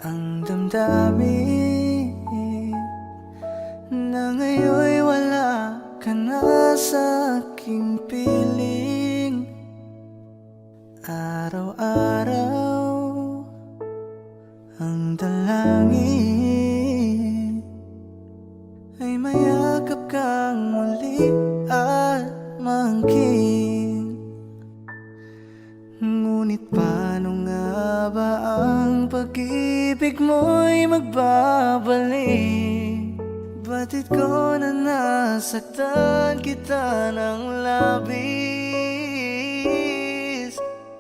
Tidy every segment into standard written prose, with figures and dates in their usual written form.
ang damdamin na ngayon'y wala ka na sa aking piling. Araw-araw ang dalangin ay mayakap kang muli at maangkin. Ngunit paano nga ba ang pag-ibig mo'y magbabalik? Batid ko na nasaktan kita ng labis,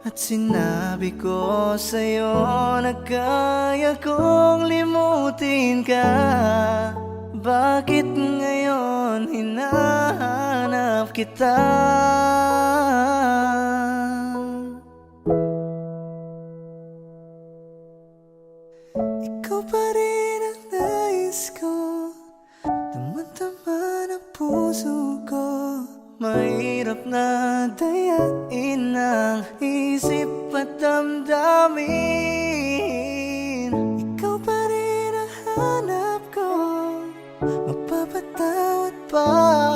at sinabi ko sa'yo na kaya kong limutin ka. Bakit ngayon hinahanap kita? Ikaw pa rin ang nais ko, tama-tama ng puso ko. Mahirap na dayain ang isip at damdamin. Ikaw pa rin ang hanap ko, magpapatawad pa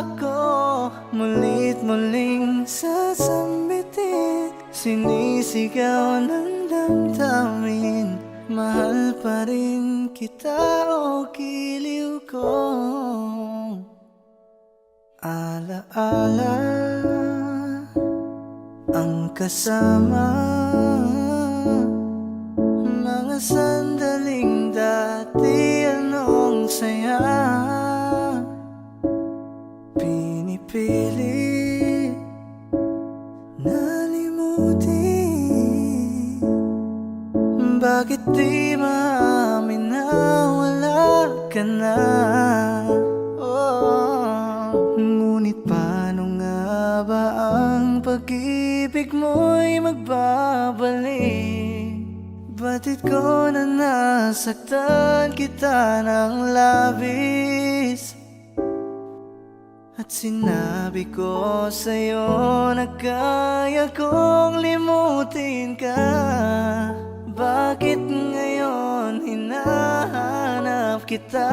ako. Muli't muling sasambitin, sinisigaw ng damdamin. Mahal pa rin kita o giliw ko. Alaala ang kasama, mga sandaling dati anong saya. Pinipili na limutin, bakit di maamin na wala ka na? Ngunit paano nga ba ang pag-ibig mo'y magbabalik? Batid ko na nasaktan kita ng labis, at sinabi ko sa'yo na kaya kong limutin ka. Bakit ngayon hinahanap kita?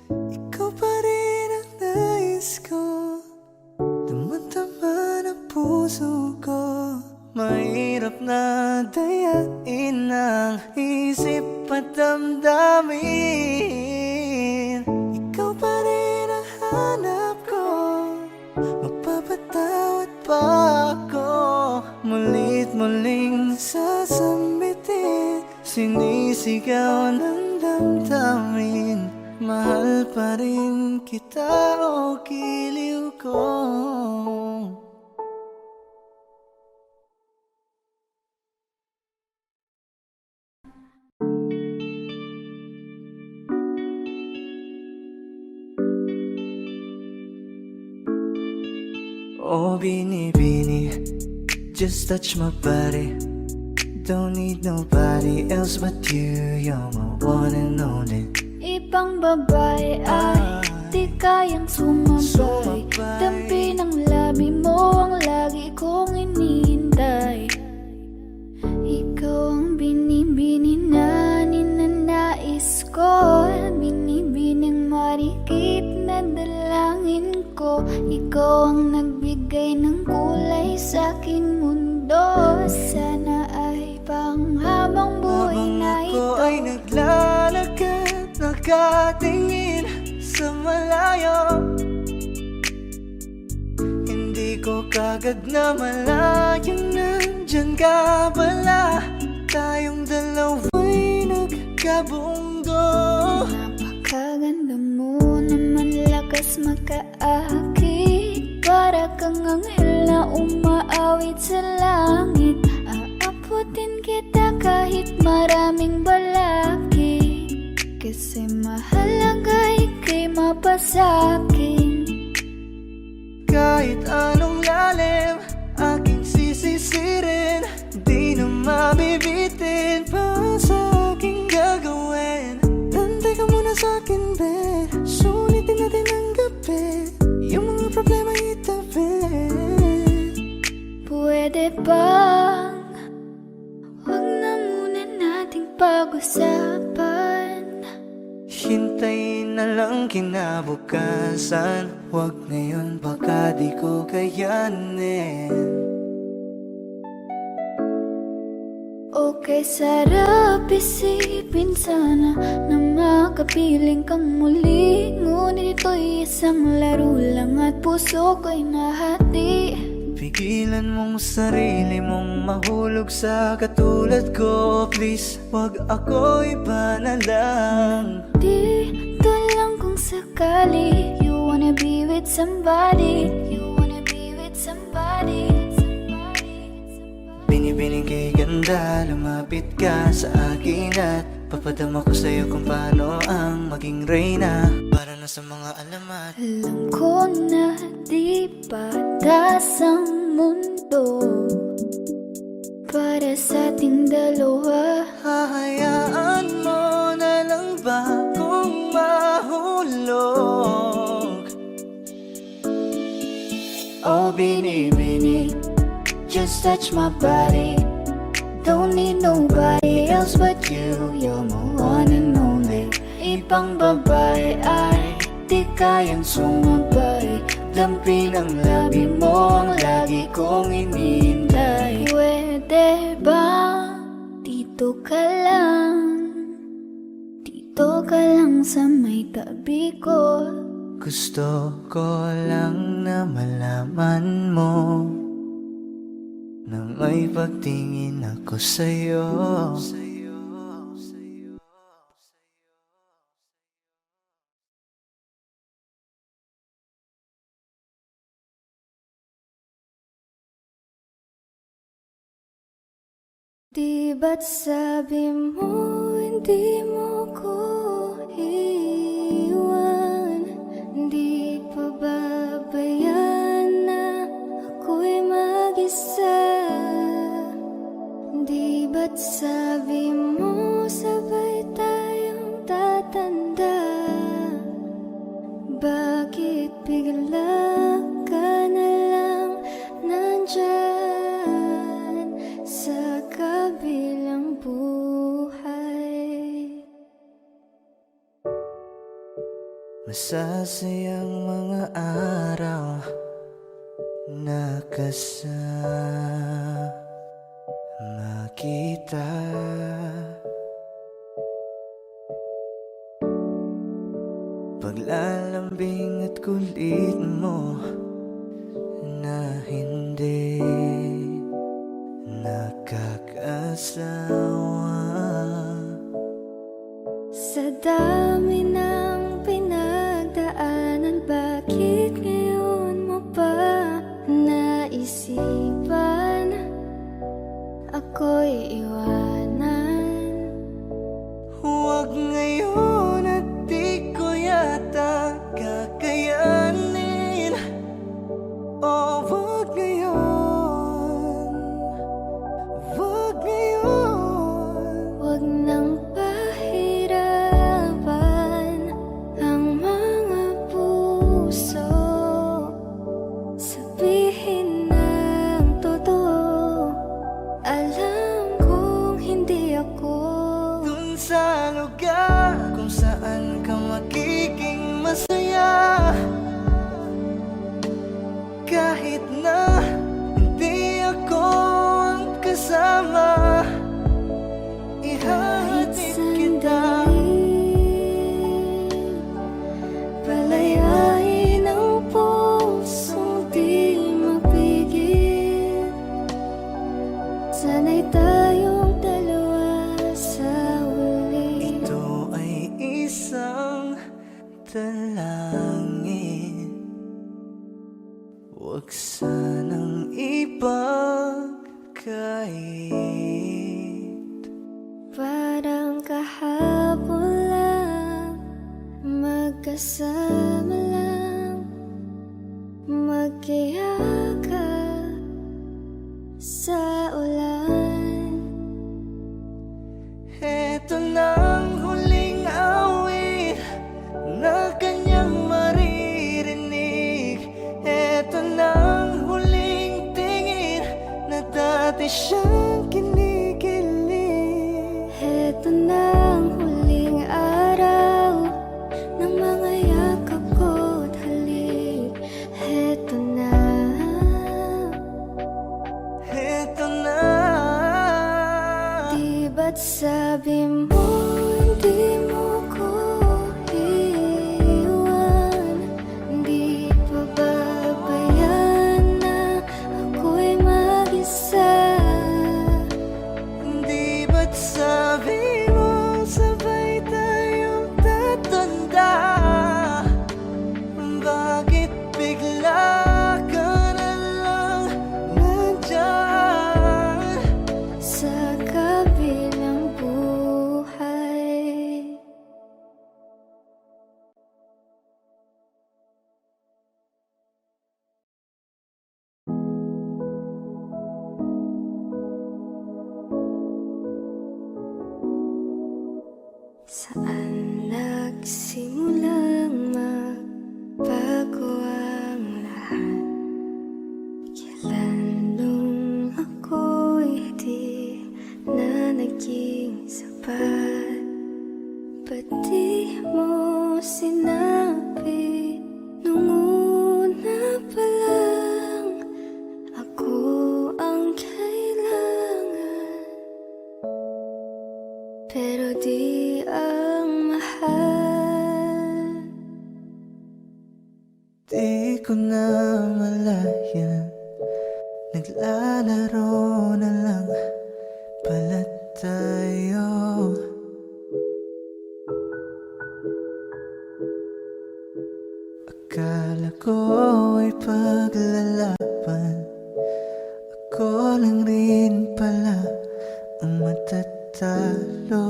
Ikaw pa rin ang nais ko, tama-tama ng puso ko. Mahirap na dayain ang isip at damdamin. Ikaw pa rin ang hanap ko, magpapatawad pa ako. Muli't muling sasambitin, sinisigaw ng damdamin. Mahal pa rin kita o giliw ko. Oh, Bini, just touch my body. Don't need nobody else but you. You're my one and only. Ibang babae ay di kayang sumabay. Dampi ng labi mo ang lagi kong inihintay. Ikaw ang binibini na ninanais ko, binibining marikit na dalangin ko. Ikaw ang nagbigay ng kulay sa aking mundo. Sana ay panghabang buhay na ito. Habang ako ay naglalakad, nakatingin sa malayo, hindi ko kagad na malayang nandyan ka pala. Tayong dalawa'y nagkabunggo. Napakaganda mo naman, lakas makaakit. Para kang anghel na umaawit sa langit. Aabutin kita kahit maraming balakid, kasi mahalaga ika'y mapasakin. Kahit anong lalim aking sisisirin, di na mabibitin pa sa aking gagawin. Tantay ka muna sa'kin, be. Sulitin natin ang gabi, yung mga problema itabi. Pwede bang pag-usapan. Hintayin na lang kinabukasan. Huwag ngayon, baka di ko kayanin. Okay, sarap isipin sana na makapiling kang muli. Ngunit ito'y isang laro lang at puso ko'y nahati. Pigilan mong sarili mong mahulog sa katulad ko. Please, wag ako, iba na lang. Dito lang kung sakali you wanna be with somebody. You wanna be with somebody. Binibining kay ganda, lumapit ka sa akin at papadama ko sa'yo kung paano ang maging reyna. Para na sa mga alamat. Alam ko na di patas ang mundo para sa ating dalawa. Hahayaan mo na lang ba kung mahulog? Oh, binibining, just touch my body. Don't need nobody else but you. You're my one and only. Ibang babae ay di kayang sumabay. Dampi ng labi mo ang lagi kong inihintay. Pwede ba dito ka lang? Dito ka lang sa may tabi ko. Gusto ko lang na malaman mo na may pagtingin ako sa'yo. Di ba't sabi mo hindi mo ko iwan? Di pa babayan na ako'y mag-isa? Di ba't sabi mo sabay tayong tatanda? Bakit bigla ka na lang nandyan sa kabilang buhay? Masasayang mga araw na kasama kita. Paglalambing at kulit mo na hindi nakakasawa. Sa dami ng pinagdaanan, bakit ngayon mo pa naisipan ako'y iwanan? Huwag ngayon at di ko yata kakayanin. Oh, huwag ngayon. Huwag ngayon. Huwag nang pahirapan ang mga puso. Sabihin ng totoo, alam kong hindi ako Dun sa lugar kung saan ka magiging masaya. Kahit na hindi ako ang kasama, kahit ihahatid kita. sandali. Palayain ang pusong di mapigil. Sana'y tayong dalawa sa huli. Ito ay isang dalangin. Huwag sanang ipagkait. Parang kahapon lang, magkasama lang, magkiyakap sa ulan. ba't sabi mo hindi mo ko iwan? Di pa babayaan na ako'y mag-isa? Di ba't sabi mo sabay tayong tatanda? Bakit bigla ka na lang nandyan Sa kabilang buhay? Saan nagsimulang magbago ang lahat? Kailan nung ako'y di na naging sapat? Ba't di mo sinabi nung una pa lang ako ang kailangan? Pero di ang mahal. Di ko na malayan, naglalaro na lang pala tayo. Akala ko ay paglalaban, ako lang rin pala ang matatalo.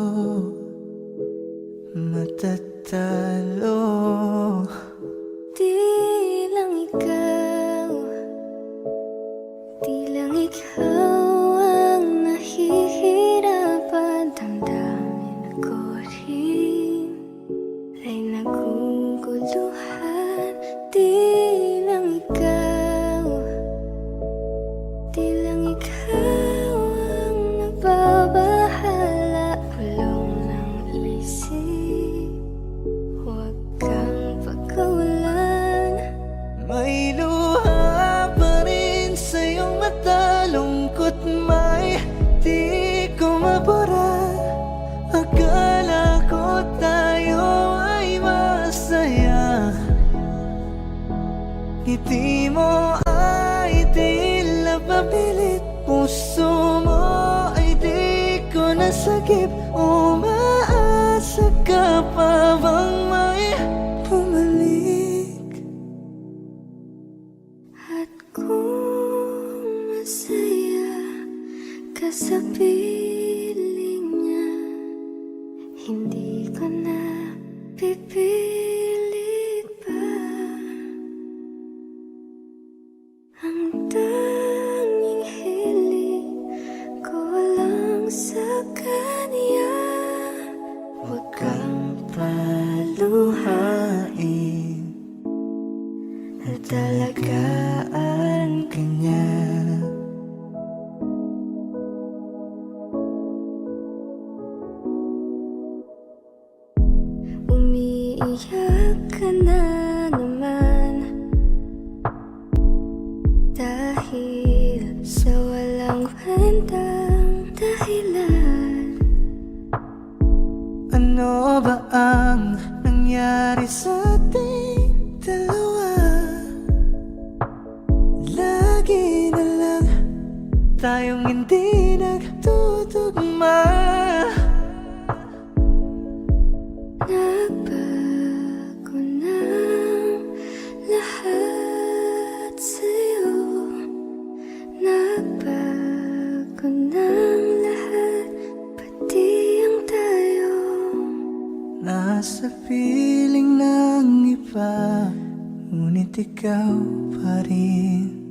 Matatalo. Di lang ikaw, di lang ikaw ang nahihirapan. Damdamin ako rin ay naguguluhan. Di lang ikaw, di lang ikaw ang nababahala. Bulong ng isip, huwag kang pagkawalan. May luha pa rin sa iyong mata, lungkot may di ko mabura. Akala ko tayo ay masaya, ngiti mo ay tila papilit, puso mo ay di ko nasagip. Umaasa ka pa bang may bumalik? At kung masaya ka sa piling niya, hindi ko na pipilit pa. Ang tanging hiling ko lang sa kanya, huwag kang paluhain at alagaan ka niya. Umiiyak ka na naman dahil sa walang kwentang dahilan. Ano ba ang nangyari sa ating dalawa? Lagi na lang tayong hindi nagtutugma. Nagbago na lahat sa'yo. Nagbago na lahat, pati ang tayo. Nasa piling ng iba, ngunit ikaw pa rin.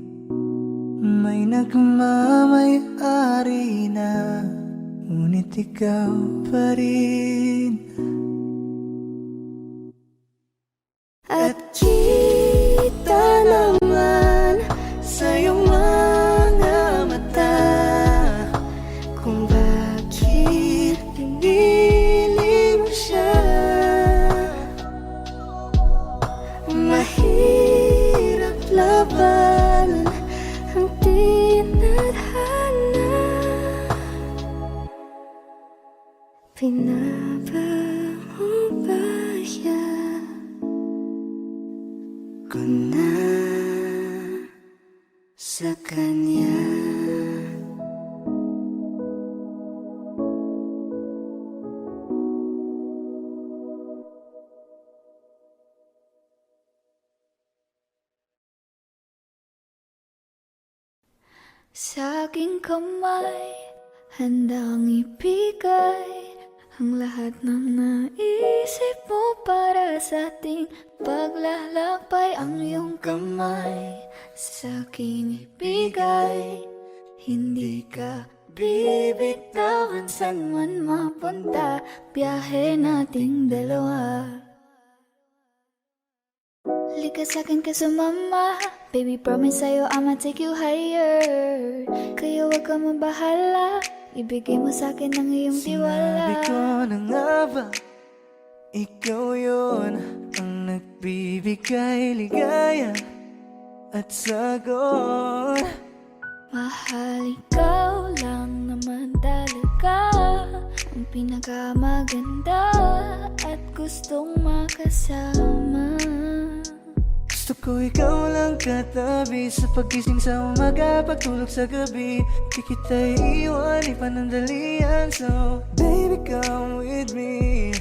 May nagmamay-ari na, ngunit ikaw pa rin. At kita naman sa iyong mga mata kung bakit pinili mo siya. Mahirap labanan ang tinadhana. Pinapa mo ba siya? Ko na sa kanya. Sa aking kamay, handang ibigay ang lahat ng naisip mo para sa ating paglalakbay. Ang iyong kamay sa akin ibigay, hindi ka bibitawan saan man mapunta, biyahe nating dalawa. Lika sa'kin ka sumama, baby promise sa'yo I'ma take you higher. Kaya wag ka mabahala, ibigay mo sa'kin ang iyong tiwala. Sinabi ko na nga ba, ikaw yun ang nagbibigay ligaya at sagot. Mahal, ikaw lang naman talaga ang pinakamaganda at gustong makasama. Gusto ko ikaw lang katabi sa pagising sa umaga, pagtulog sa gabi. Di kita iiwan, ipanandalian. So baby come with me.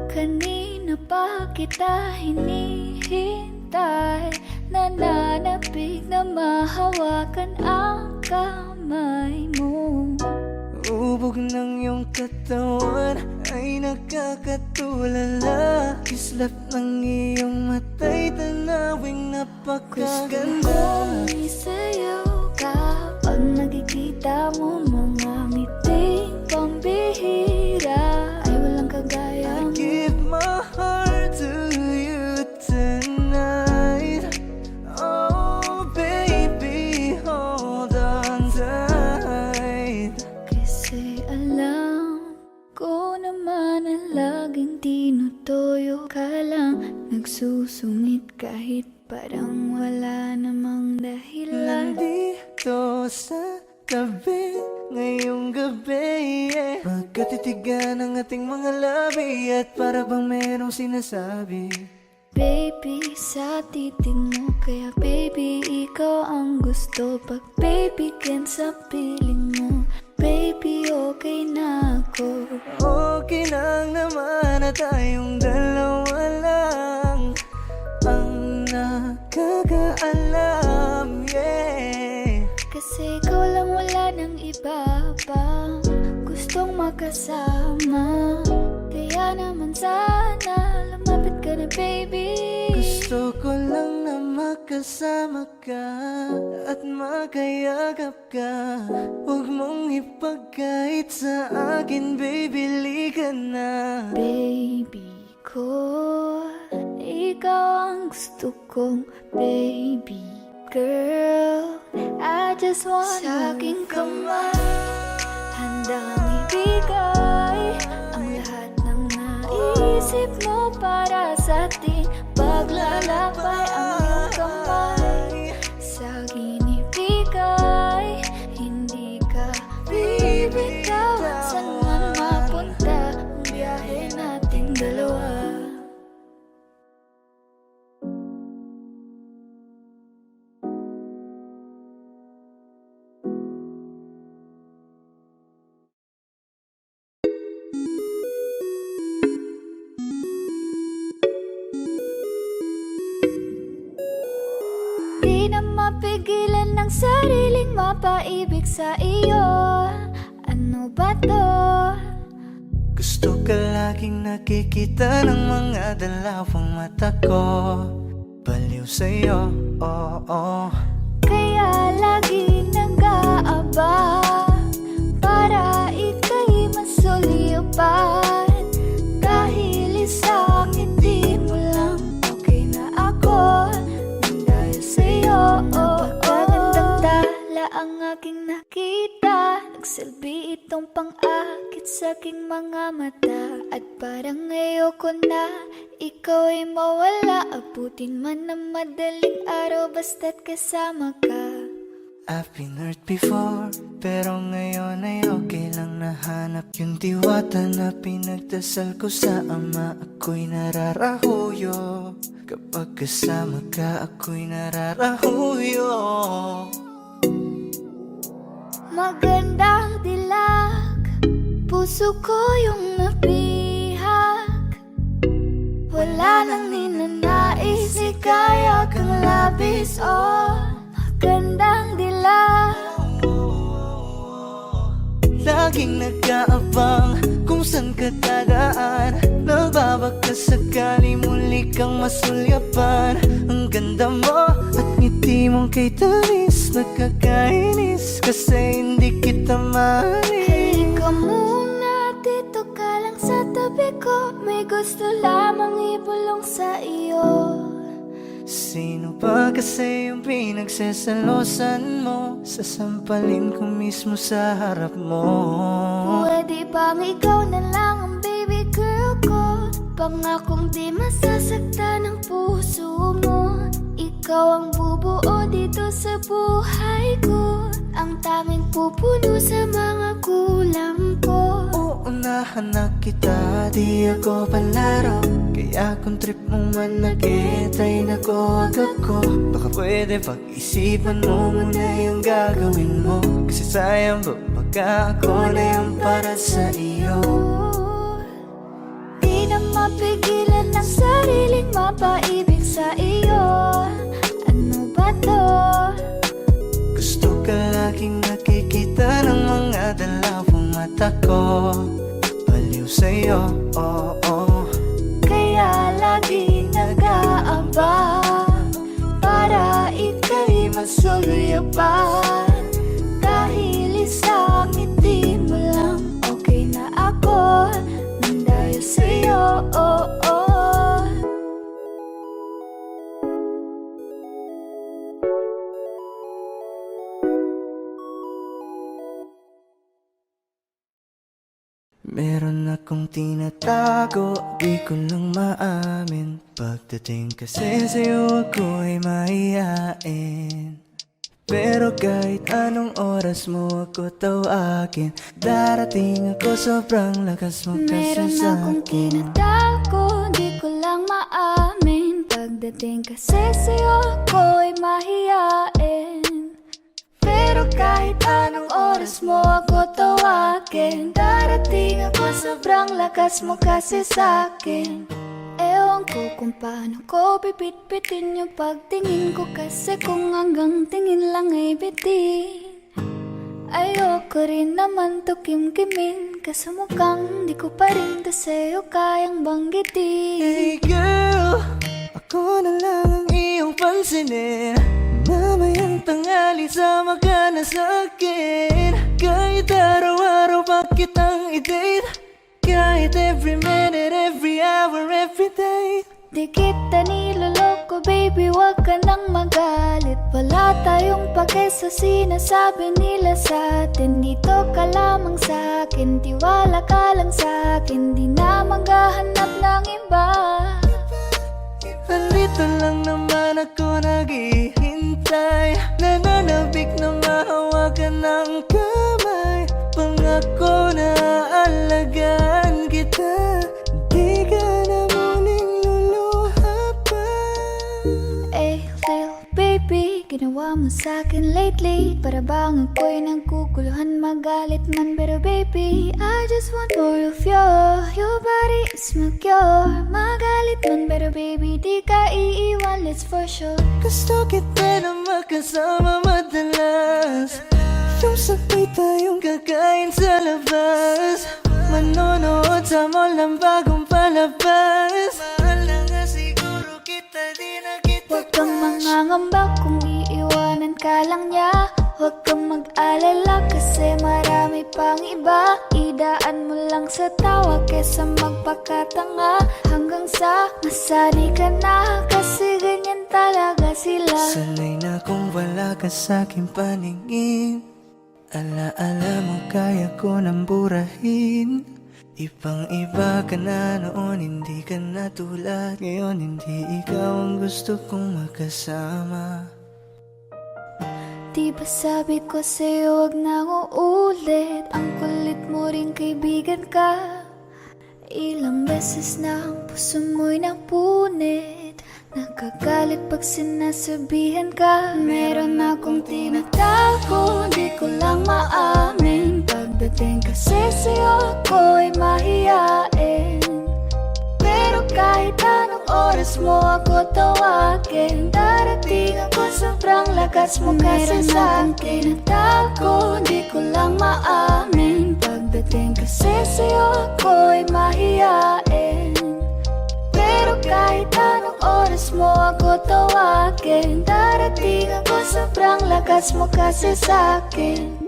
Kanina pa kita hinihintay, nananapig na mahawakan ang kamay mo. Ubog ng iyong katawan ay nakakatulala. Kislap ng iyong mata'y tanawing napakaganda. Kung isayaw ka pag nakikita mo mga ngiting pambihira, ay walang kagaya mo. Give my heart to you tonight. Oh baby, hold on tight. Kasi alam ko naman na laging tinutoyo ka lang, nagsusungit kahit parang wala namang dahilan. Nandito sa tabi ngayong gabi, yeah. Magkatitigan ang ating mga labi at para bang merong sinasabi. Baby, sa titig mo, kaya baby, ikaw ang gusto. Pag baby, can sa piling mo, baby, okay na ako. Okay lang naman na tayong dalawa lang ang nakakaalam, yeah. Kasi ikaw lang, wala nang iba pa gustong makasama. Kaya naman sana lumapit ka na baby. Gusto ko lang na makasama ka at makayagap ka. Huwag mong ipagkait sa akin, baby, lika na. Baby ko, ikaw ang gusto kong baby girl. I just wanna sa aking kamay, handang ibigay ang lahat ng naisip mo para sa ating paglalakbay. Ang iyong kamay sa akin ibigay, hindi ka bibitawan saan man mapunta, ang biyahe nating dalawa. Di na mapigilan ng sariling mapaibig sa iyo. Ano ba to? Gusto ka laging nakikita ng mga dalawang mata ko. Baliw sa'yo, oo. Kaya lagi nag-aaba para ika'y masulipan. Dahil isa hindi mo lang okay na ako nang dahil sa'yo. Napakagandang tala ang aking nakita, nagsilbi itong pang-akit sa aking mga mata. At parang ayoko na ikaw ay mawala, abutin man ng madaling araw basta't kasama ka. I've been hurt before, pero ngayon ay okay lang na mahanap yung diwata na pinagdasal ko sa ama. Ako'y nararahuyo kapag kasama ka, ako'y nararahuyo. Magandang dilag, puso ko yung napihag. Wala nang ninanais, ikaya kang labis. Oh, magandang dilag. Laging nag-aabang kung saan ka dadaan. Nagbabaka sakali muli kang masulyapan. Ang ganda mo at ngiti mong kay tamis, nakakainis kasi hindi kita mahalin. Halika muna, dito ka lang sa tabi ko. May gusto lamang ibulong sa iyo. Sino ba kasi yung pinagsasalosan mo? Sasampalin ko mismo sa harap mo. Pwede bang ikaw na lang ang baby girl ko? Pangakong di masasaktan ang puso mo. Ikaw ang bubuo dito sa buhay ko, ang tanging pupuno sa mga kulang ko. Uunahan na kita, di ako palaro. Kaya kung trip mo man nag-etay na ko ako. Baka pwede pag-isipan mo muna yung gagawin mo. Kasi sayang ba pagka ako na yung para sa iyo. Di na mapigilan ang sariling mapaibig sa iyo. Ano ba to? Gusto ka laging nakikita ng mga dalawang mata ko. Baliw sa'yo, oh, oh. Kaya lagi nag-aabang para ika'y masuluyapan. Dahil isang ngiti mo lang, okay na ako nang dahil sa'yo, oh, oh. Meron akong tinatago, di ko lang maamin. Pagdating kasi sa'yo ako'y mahihain. Pero kahit anong oras mo ako tawagin, darating ako, sobrang lakas mo kasi Meron sa'kin. akong tinatago, di ko lang maamin. Pagdating kasi sa'yo ako'y mahihain. Pero kahit anong oras mo ako tawagin, darating ako, sobrang lakas mo kasi sa'kin. Ewan ko kung paano ko pipit-pitin yung pagtingin ko, kasi kung hanggang tingin lang ay bitin. Ayoko rin naman to kim-kimin, kaso mukhang di ko pa rin to sa'yo kayang banggitin. Hey girl, ako na lang ang iyong pansinin. Mamayang tanghali sama ka na sa'kin. Kahit araw-araw pa kitang i-date. Kahit every minute, every hour, every day. Di kita niloloko baby, wag ka nang magalit. Wala tayong pake sa sinasabi nila sa'tin. Dito ka lamang sa'kin, tiwala ka lang sa'kin. Di na maghahanap ng iba. Nandito lang naman ako naghihintay. Nananabik na mahawakan ng kamay. Pangako na alagaan kita. Di ka na muling luluha pa. Eh, Lil baby, ginawa mo sa'kin lately. Para bang ako'y nagkukuluhan, magalit man. Pero baby, I just want more of you. Your body is my cure. Magalit man, pero baby, di ka iiwan, let's for sure. Gusto kita na makasama madalas. Yung sabay tayong kakain sa labas. Manonood sa mall ng bagong palabas. Mahal na nga siguro kita, di na kita. Huwag kang mangangamba kung iiwanan ka lang niya. Huwag kang mag-alala kasi marami pang iba. Idaan mo lang sa tawa kesa magpakatanga. Hanggang sa masanay ka na, kasi ganyan talaga sila. Sanay na kung wala ka sa'king paningin. Ala-ala mo kaya ko nang burahin. Ibang iba ka na noon, hindi ka na tulad ngayon. Hindi ikaw ang gusto kong makasama. Di ba sabi ko sa'yo wag na uulit? Ang kulit mo rin kaibigan ka. Ilang beses na ang puso mo'y napunit. Nakagalit pag sinasabihan ka. Meron akong tinatago, di ko lang maamin. Pagdating kasi sa'yo ako'y mahiyain. Pero kahit anong oras mo ako tawagin, darating ako sobrang lakas mo kasi sa'kin. Meron akong tinatago, di ko lang maamin. Pagdating kasi sa'yo ako'y mahiyain. Pero kahit anong oras mo ako tawagin, darating ako sobrang lakas mo kasi sa'kin.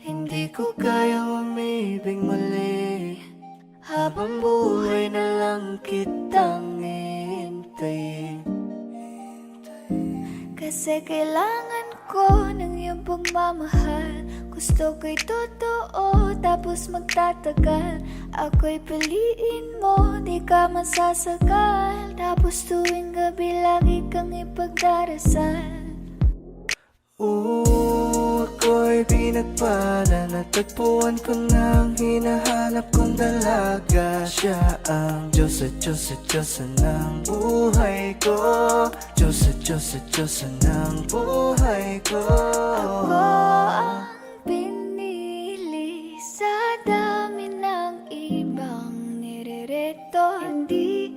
Hindi ko kayang umibig muli, habang buhay na lang kitang hintayin. Kasi kailangan ko ng iyong pagmamahal. Gusto ko'y totoo, tapos magtatagal. Ako'y piliin mo, di ka masasagal. Tapos tuwing gabi lagi kang ipagdarasal. Ako'y pinagpala, natagpuan ko ng hinahanap kong dalaga. Siya ang Diyos at Diyos at Diyos ng buhay ko. Diyos at Diyos at Diyos ng buhay ko. Ako ang pinili sa dami ng ibang nirereto. Hindi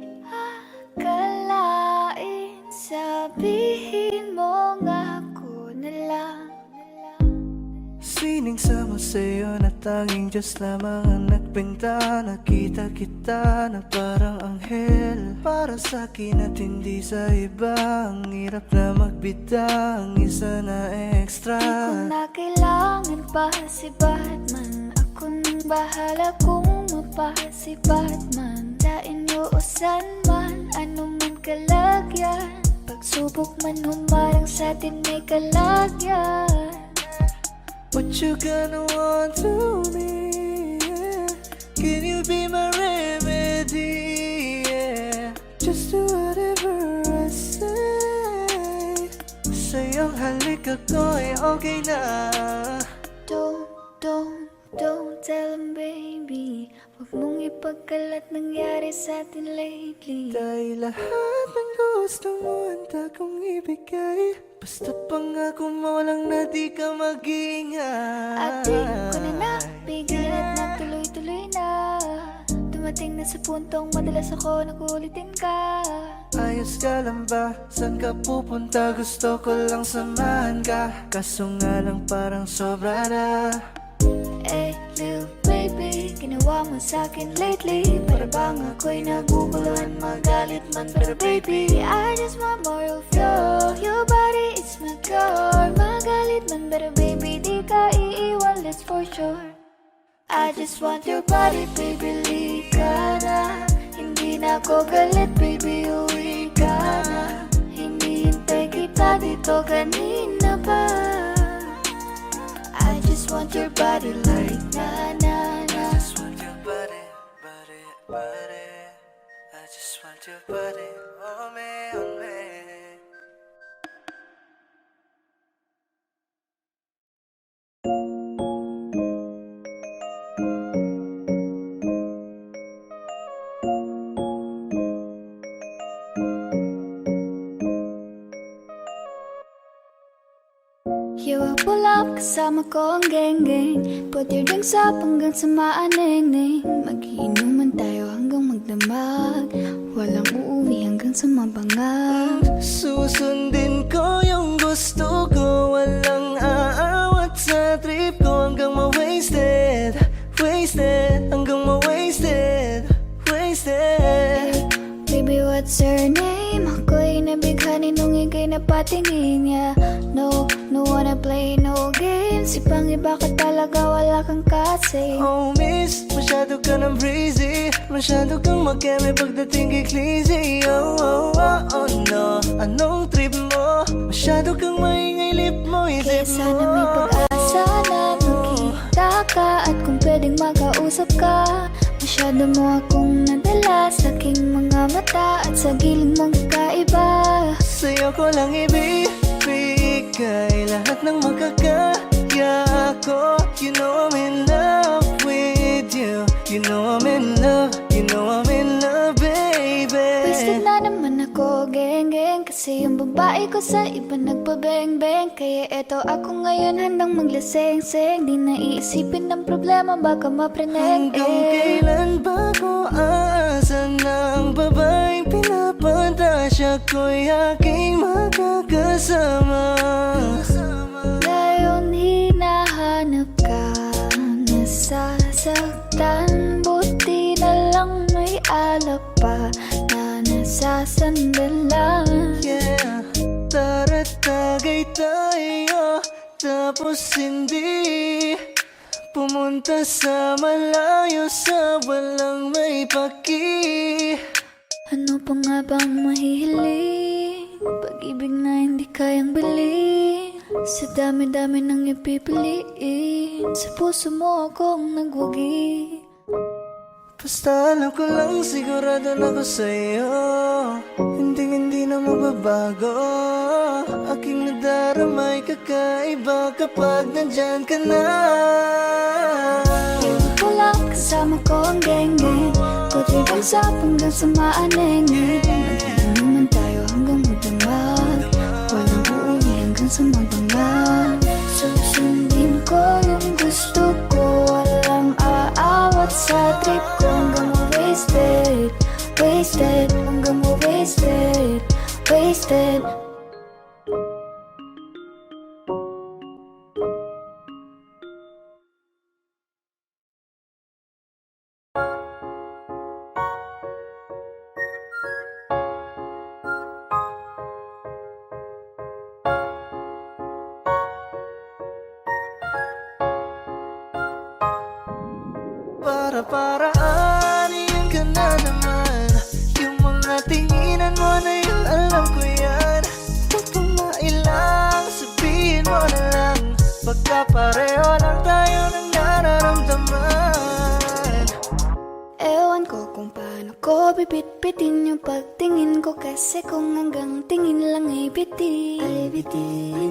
akalain, sabihin mo nga ako na lang. Sining sama sa'yo na tanging Diyos lamang ang nagbenta. Nakita kita na parang anghel para sa'kin at hindi sa iba. Ang hirap na magbida, ang isa na extra. Di ko na kailangan pa si Batman. Ako nang bahala kung mapasi Batman. Sa inyo o san man, ano man kalagyan. Pagsubok man humarang sa'tin may kalagyan. What you gonna want to me, yeah? Can you be my remedy, yeah? Just do whatever I say. Sa'yong halik ako'y okay na. Don't tell him baby. Huwag mong ipagkalat nangyari sa'tin lately. Dahil lahat ng gusto mo handa kong ibigay. Basta pangako mo lang na di ka mag-ingay. At di ko na napigil at nagtuloy-tuloy na. Dumating na sa puntong madalas ako nakulitin ka. Ayos ka lang ba? Saan ka pupunta? Gusto ko lang samahan ka. Kaso nga lang parang sobra na. Eh, little baby, ginawa mo sa'kin lately. Para bang ako'y naguguluhan, magalit man. Pero baby, I just want more of you. Your body is my cure. Magalit man, pero baby, di ka iiwan, that's for sure. I just want your body, baby, lika na. Hindi na ako galit, baby, uwi ka na. Hinihintay kita dito kanina pa. I just want your body like na na na. I just want your body, body, body. I just want your body, on me, on me. You will pull up, kasama ko ang geng-geng. Put your drinks up hanggang sa maaneng-neng. Mag-iinuman tayo hanggang magdamag. Walang uuwi hanggang sa mabangag. Susundin ko yung gusto ko. Walang aawat sa trip ko. Hanggang ma-wasted, wasted. Hanggang ma-wasted, wasted. Baby, what's your name? Ako'y nabighanin nung ika'y napatingin niya. No wanna play no games. Ibang iba ka talaga, wala kang kasi. Oh miss, masyado ka ng breezy. Masyado kang mag-eme pagdating kay Clizzy. Oh no, anong trip mo? Masyado kang maingay lip mo, Kaya isip mo. sana may pag-asa na magkita. mag-isa ka at kung pwedeng makausap ka. Masyado mo akong nadala sa aking mga mata at sa giling mong kakaiba. Sa'yo ko lang ibibigay lahat ng magkakaya ko. You know I'm in love with you. You know I'm in love. You know I'm in love, baby. Wasted na naman ako, geng-geng, kasi yung babae ko sa iba nagpabeng-beng. Kaya eto ako ngayon handang maglaseng-seng. Di na iisipin ng problema, baka mapreneng. Hanggang kailan ba ko aasa ng babaeng pinapantasya ko'y aking makakasama? Ngayon hinahanap ka, nasasaktan. Buti na lang may alak pa na nasasandalan. Yeah, tara tagay tayo, tapos hindi pumunta sa malayo sa walang may paki. Ano pa nga bang mahihiling? Pag-ibig na hindi kayang bilhin. Sa dami-dami nang ipipiliin, sa puso mo akong nagwagi. Basta alam ko lang, sigurado na ko sa'yo. Hindi na magbabago. Aking nadaramay kakaiba kapag nandyan ka na. Wala kasama ko ang geng-geng, kuto'y bagsap hanggang sa maanengin. Magkita naman tayo hanggang magdamag, walang uuwi hanggang sa magdamag. Susundin ko yung gusto ko, walang aawat sa trip ko. Hanggang mo wasted, wasted, hanggang mo wasted, wasted. Para-paraan, yan ka na naman. Yung mga tinginan mo na yun, alam ko yan. Huwag kang mailang, sabihin mo na lang. Pagkapareho lang tayo ng nararamdaman. Ewan ko kung paano ko bibit-bitin yung pagtingin ko, kasi kung hanggang tingin lang ay bitin.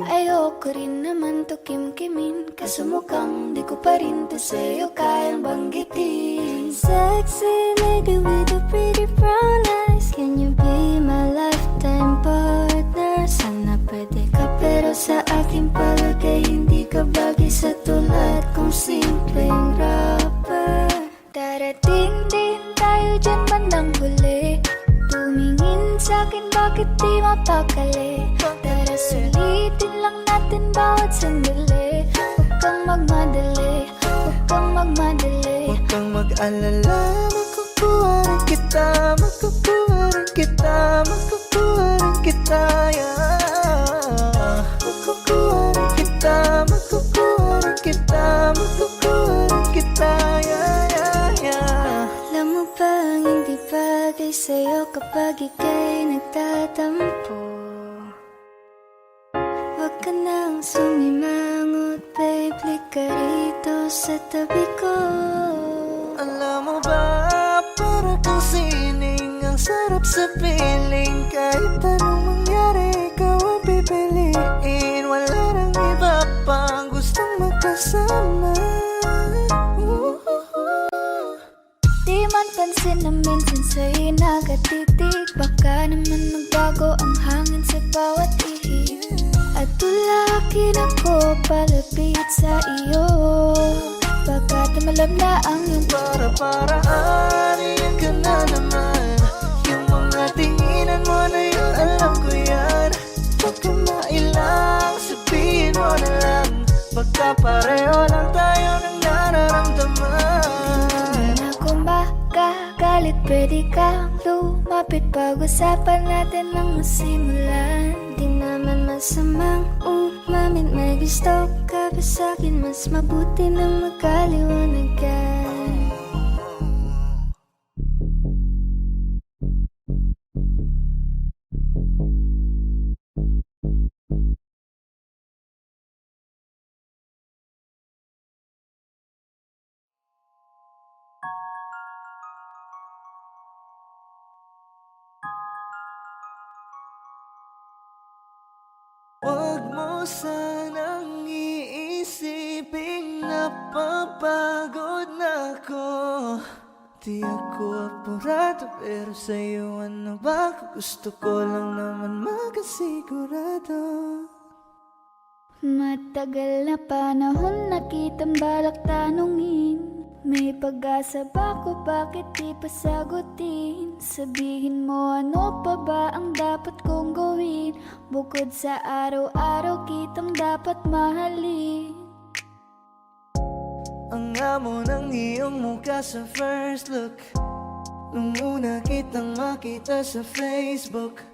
Ayoko rin naman to kim-kimin, kaso mukhang di ko pa rin to sa'yo kayang banggitin. Sexy lady with a pretty brown eyes, can you be my lifetime partner? Sana pwede ka, pero sa aking palagay hindi ka bagay sa tulad kong simpleng rapper. Darating din tayo dyan bandang huli, tumingin sa'kin bakit di mapakali. Tara sulitin lang natin bawat sandali, huwag kang magmadali, huwag kang magmadali. Huwag kang mag-alala, makukuha rin kita, makukuha rin kita, makukuha rin kita, yeah. Makukuha rin kita, makukuha rin kita, makukuha rin kita, yeah, yeah, yeah. Alam mo bang hindi bagay sa'yo kapag ika'y nagtatampo? Huwag ka nang sumimangot, babe, lika rito sa tabi ko. Alam mo ba, para kang sining, ang sarap sa piling. Kahit anong mangyari, ikaw ang pipiliin. Wala nang iba pang gustong magkasama. Di man pansin na minsan sa'yo nagatitig, baka naman magbago ang hangin sa bawat ihip. At tulakin ako palapit sa iyo, baka tumalab na ang iyong Para-paraan, yan ka na naman. Yung mga tinginan mo na yun, alam ko yan. Huwag kang mailang, sabihin mo na lang. Pagkapareho lang tayo ng nararamdaman. na kung makagalit, pwede kang lumapit, pag-usapan natin ang masimulan. Di naman masamang umamin, may gusto ka ba sa'kin? Mas mabuti na magkaliwanagan. sanang iisipin napapagod na ako. Di ako apurado pero sa'yo ano ba? Kung gusto ko lang naman makasigurado. Matagal na panahon na kitang balak tanungin. May pag-asa ba ko, bakit di pa sagutin? Sabihin mo ano pa ba ang dapat kong gawin? Bukod sa araw-araw kitang dapat mahalin. Ang amo ng iyong mukha sa first look, nung una kitang makita sa Facebook.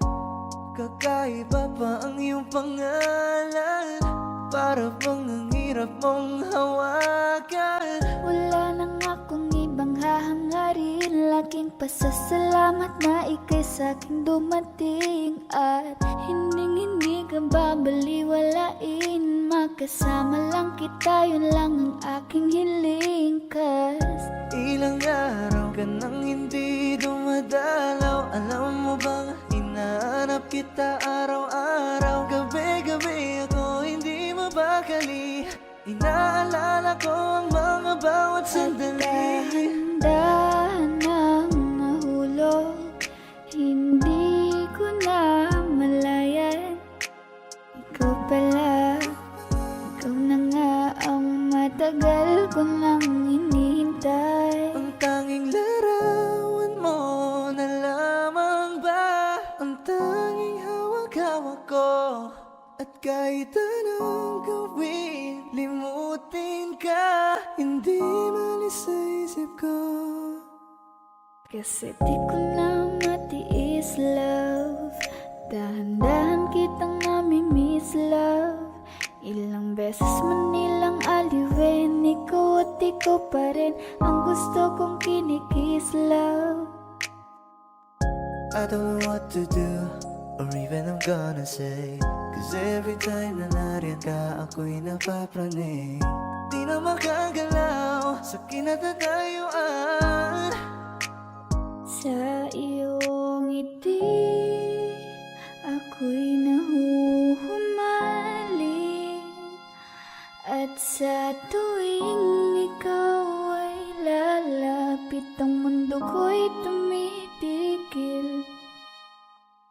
Kakaiba pa ang iyong pangalan, para bang ang hirap mong hawakan. Wala nang akong ibang hahangarin, laking pasasalamat na ika'y sa'king dumating. At hindi ka babaliwalain, magkasama lang kita, yun lang ang aking hiling. Cause ilang araw ka nang hindi dumadalaw, alam mo bang hinahanap kita araw-araw. Gabi-gabi ako hindi mabakali, inaalala ko ang mga bawat sandali. dahan-dahan ang nahulog, hindi ko na malayan. Ikaw pala, ikaw na nga ang matagal ko nang hinihintay. Ang tanging larawan mo na lamang ba ang tanging hawak-hawak ko? At kahit anong gawin, limutin ka, hindi malis sa isip ko. Kasi di ko na matiis, love. Dahan-dahan kitang nami-miss, love. Ilang beses man nilang aliwin, ikaw at ikaw pa rin ang gusto kong kinikiss, love. I don't know what to do, or even I'm gonna say, cause every time na nariyan ka, ako'y napapraning. Di na makagalaw sa kinatatayuan. Sa iyong ngiti, ako'y nahuhumaling. At sa tuwing ikaw ay lalapit, ang mundo ko'y tumitigil.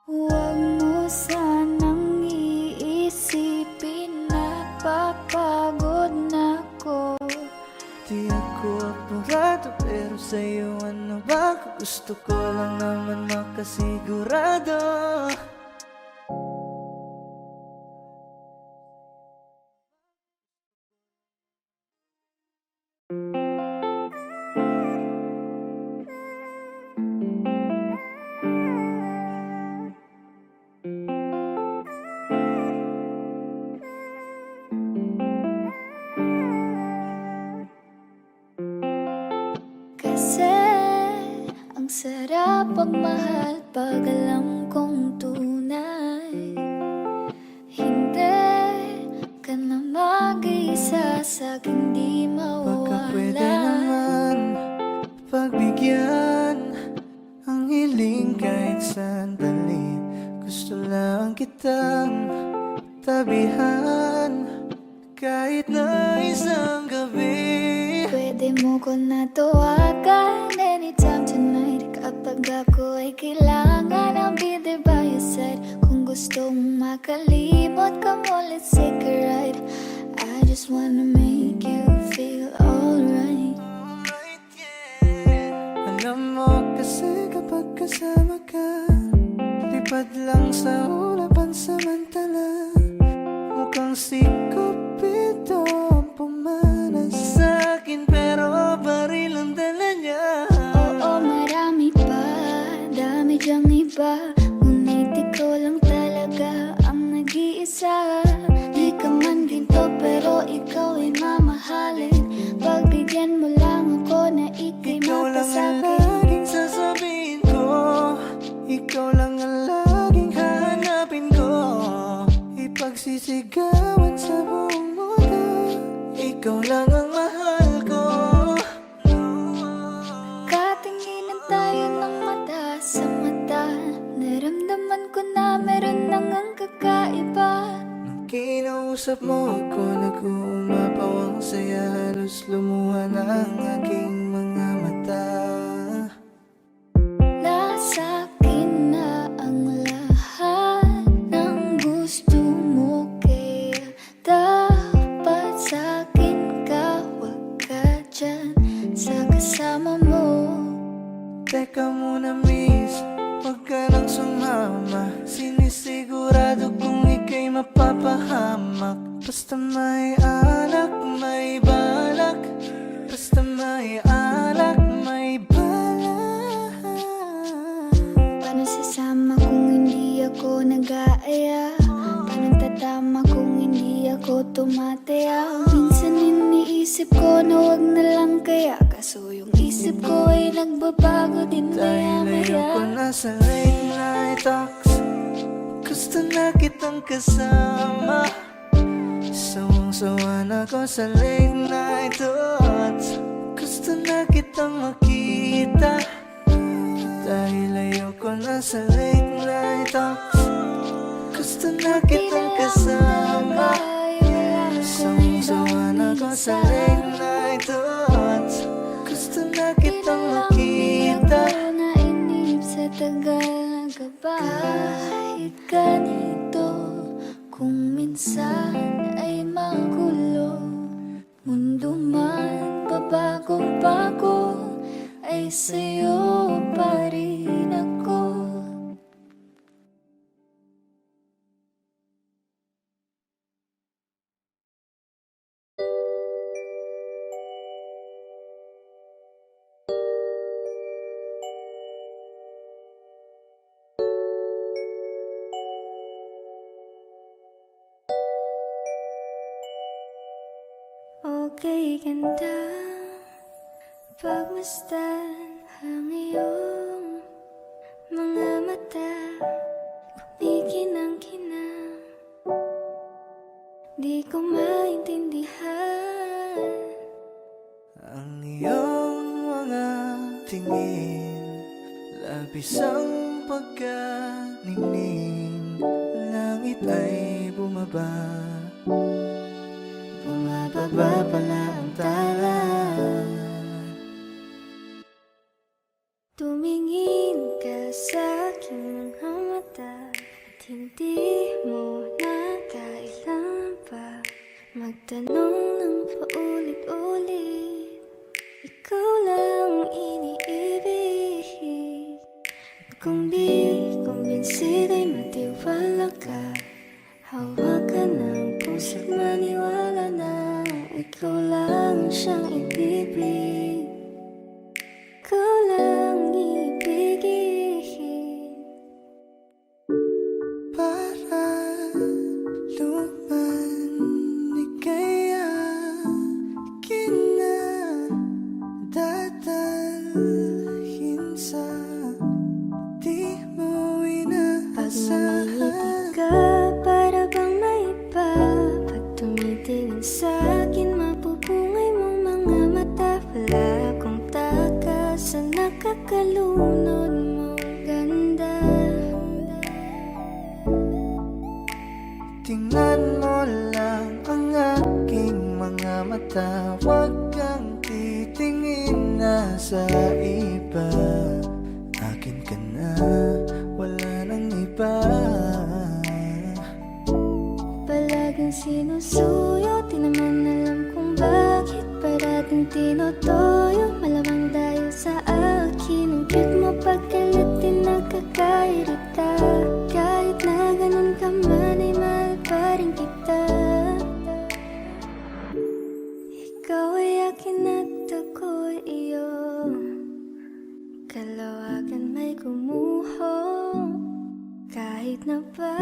Huwag mo sanang iisipin na papagod na ako. Di ako apurado pero sa'yo ano ba? Kung gusto ko lang naman makasigurado. Kasi ang sarap pagmahal pag alam kong tunay. Hindi ka na mag-iisa sa'king di Baka pwede mawala. naman pagbigyan ang hiling kahit sandali. Gusto lang kitang tabihan kahit na isang gabi. Pwede mo ko na tawagan anytime tonight. Kapag ako ay kailangan, I'll be there by your side. Kung gusto mong makalimot, come on, let's take a ride. I just wanna make you feel alright. Alam mo kasi kapag kasama ka, lipad lang sa ulapan samantala. Mukhang sikop ito ang pumanas sa'kin, pero baril ang dala niya. Oo, marami pa, dami dyang iba, ngunit ikaw lang talaga ang nag-iisa. Di ka man ginto pero ikaw ay mamahalin. Pagbigyan mo lang ako na ika'y Ikaw lang ang mapasakit. laging sasabihin ko, ikaw lang ang laging hahanapin ko. Ipagsisigawan sa buong mundo, ikaw lang ang mahal ko. Katinginan tayo ng mata sa mata, naramdaman ko na meron nang ang kakaiba. Nung kinausap kausap mo ako, nag-uumapaw ang saya, halos lumuha na ang aking mga mata. Nasa akin na ang lahat ng gusto mo, kaya dapat sa akin ka, wag ka dyan sa kasama mo. Teka muna miss, huwag ka nang sumama, sinisigurado kong ika'y mapapahamak. Basta may alak, may balak, basta may alak, may balak. Paano sasama kung hindi ako nag-aaya? Paano tatama kung hindi ako tumataya? Minsan iniisip ko na wag na lang kaya, kaso yung isip ko ay nagbabago din Dahil ayoko maya-maya. na sa late night talks, gusto na kitang kasama. Sawang-sawa na ko sa late night thoughts, gusto na kitang makita. Dahil ayoko na sa late night talks, gusto na kitang kasama. Sawang-sawa na ko sa late night thoughts, gusto na kitang makita. Ako nainip sa tagal na kahit ganito, kung minsan ay magulo, mundo man pabago-bago, ay sa'yo pa rin ako. Okay, ganda, pagmasdan ang iyong mga mata, kumikinang-kinang, di ko maintindihan. Ang iyong mga tingin, labis ang pagkaningning, langit ay bumaba, bumababa pala ang tala. Tumingin ka sa aking mga mata, at hindi mo na kailangan pa magtanong ng paulit-ulit. Ikaw lang iniibig, at kung di kumbinsido'y matiwala ka. Hawakan ng puso't maniwala na ikaw lang siyang ibibig. Ikaw lang ibigin. Para luman kaya kinadadalhin sa di mo Pag namimiti inaasahan. ka, para bang may iba. Pag tumitingin sa'kin, mapupungay mong mga mata. Wala akong takas sa nakakalunod mong ganda. Tingnan mo lang ang aking mga mata, huwag kang titingin na sa iba. Akin ka na, wala nang iba. Palaging sinusuyo, di naman alam kung bakit. Parating tinotoyo, malamang dahil sa akin. Ang cute mo pagkalat din nagkakairita. Kahit na ganun ka man ay mahal pa rin kita. Ikaw ay akin at ako'y iyo. Kalawakan may gumuho. Kahit na ba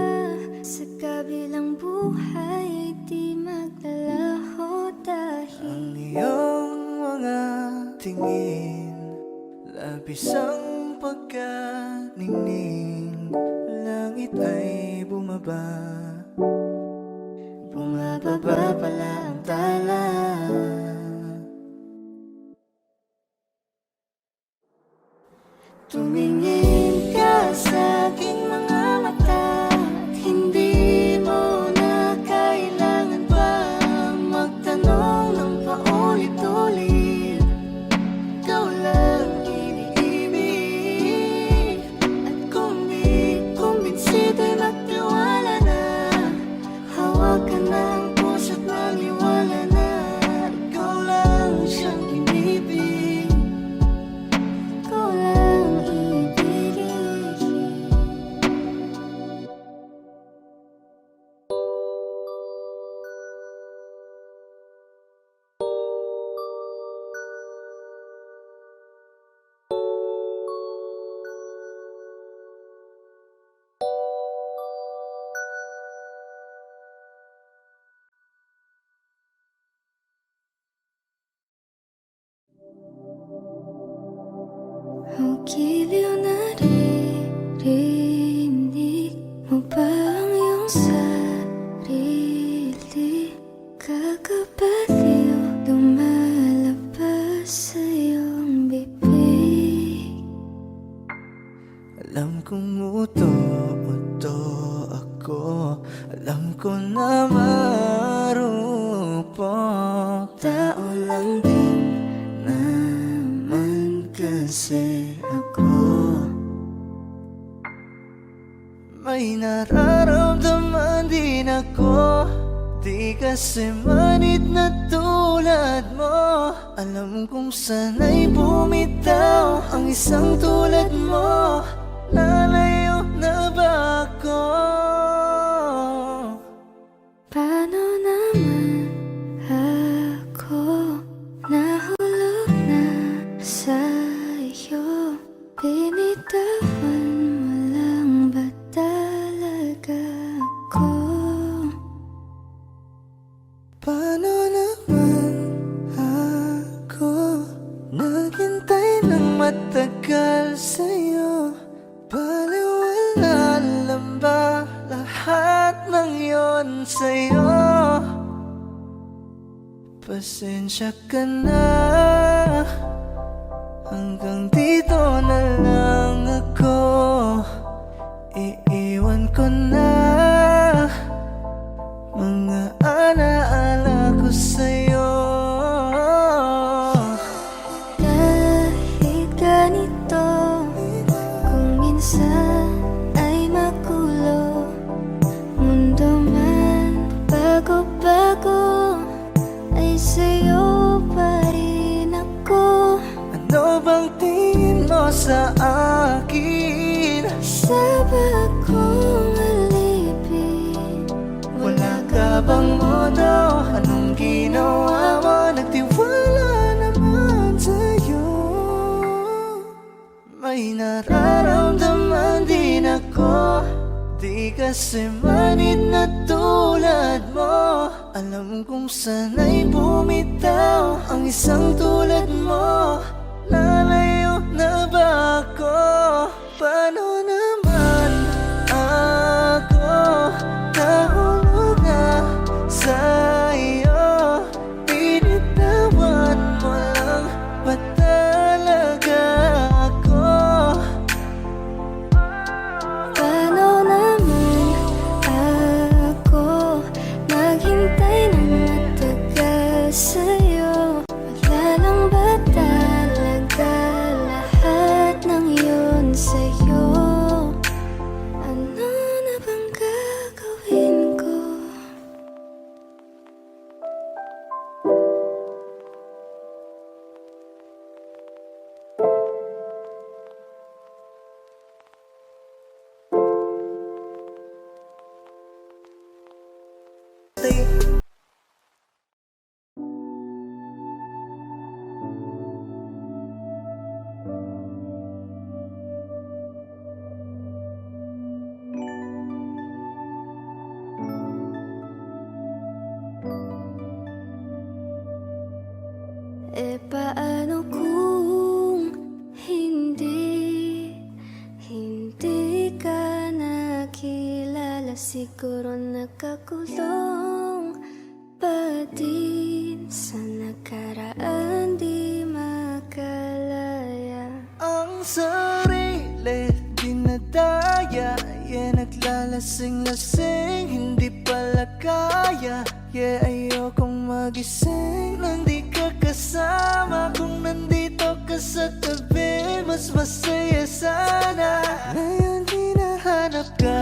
sa kabilang buhay ay di maglalaho. Ang Dahil iyong mga tingin, labis ang pagkaningning, langit ay bumaba, bumababa pala ang tala. tumingin ka sa aking mga mata, at hindi mo na kailangan kumuto-uto ako, alam ko na marupok. Tao lang din naman kasi ako. May nararamdaman din ako, di kasi manid na tulad mo. Alam kong sana'y bumitaw ang isang tulad mo. Lalayo na ba ako? Paano naman ako nahulog na sa'yo? Binitawan mo lang ba talaga ako? Paano naman ako naghintay ng matagal sa'yo? Baliwala lang ba lahat ng yon sa'yo? Pasensya ka na, hanggang dito na lang ako. Iiwan ko na mga alaala ko sa'yo. Kahit ganito, kung minsan ay magulo, mundo man bago-bago, ay sa'yo pa rin ako. Ano bang tingin mo sa akin? Sabag kong alipin, Wala ka bang modo? Anong ginawa mo? Nagtiwala naman sa'yo. May nararamdaman din ako, di kasi manid na tulad mo. Alam kong sana'y bumitaw ang isang tulad mo. Lalayo na ba ako? Paano naman ako nahulog na sa'yo? Binitawan mo lang ba talaga ako? paano naman ako naghintay ng matagal sa'yo? Wala lang ba talaga lahat ng yun sa'yo? Ano na bang gagawin ko? Paano kung hindi ka nakilala? Siguro nakakulong pa din sa nakaraan, di makalaya. Ang sarili dinadaya, yeah, naglalasing-lasing, hindi pala kaya. Yeah, ayokong magising nang di ka kasama. Kung nandito ka sa tabi, mas masaya sana. Ngayon hinahanap ka,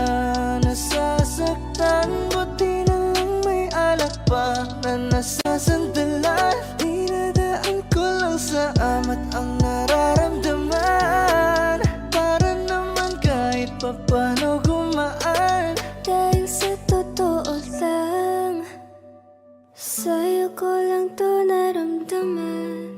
nasasaktan. Buti na lang may alak pa na nasasandalan. Dinadaan ko lang sa amat ang nararamdaman, para naman kahit papano gumaan. Dahil sa totoo lang, sa'yo ko lang to naramdaman.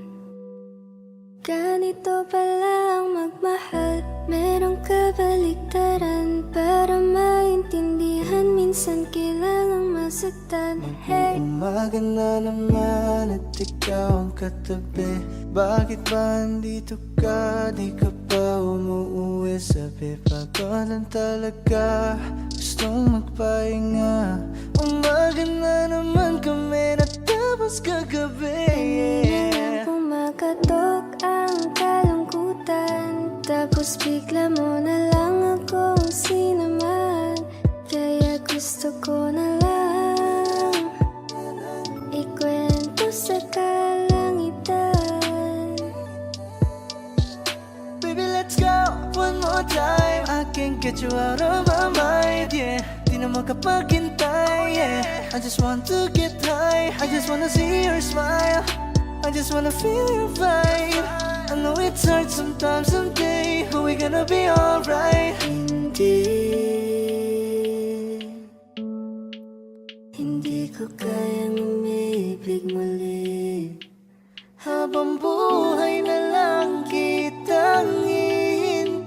Ganito pala ang magmahal, merong kabaliktaran. Para maintindihan, minsan kailangang masaktan. Hey, Umaga na naman at ikaw ang katabi. Bakit ba andito ka? Di ka pa umuwi. Sabi pagod lang talaga, gustong magpahinga. Umaga na naman kami natapos kagabi. kanina lang pumakatok ang kalungkutan. Tapos bigla mo na lang akong sinamahan. Kaya gusto ko na lang ikwento sa kalangitan. Baby, let's go one more time. I can't get you out of my mind, yeah. Di na makapaghintay, yeah. I just want to get high. I just wanna see your smile. I just wanna feel your vibe. I know it's hard sometimes, someday, but we're gonna be alright. Hindi ko kayang umibig muli. Habang buhay na lang kitang hihintayin.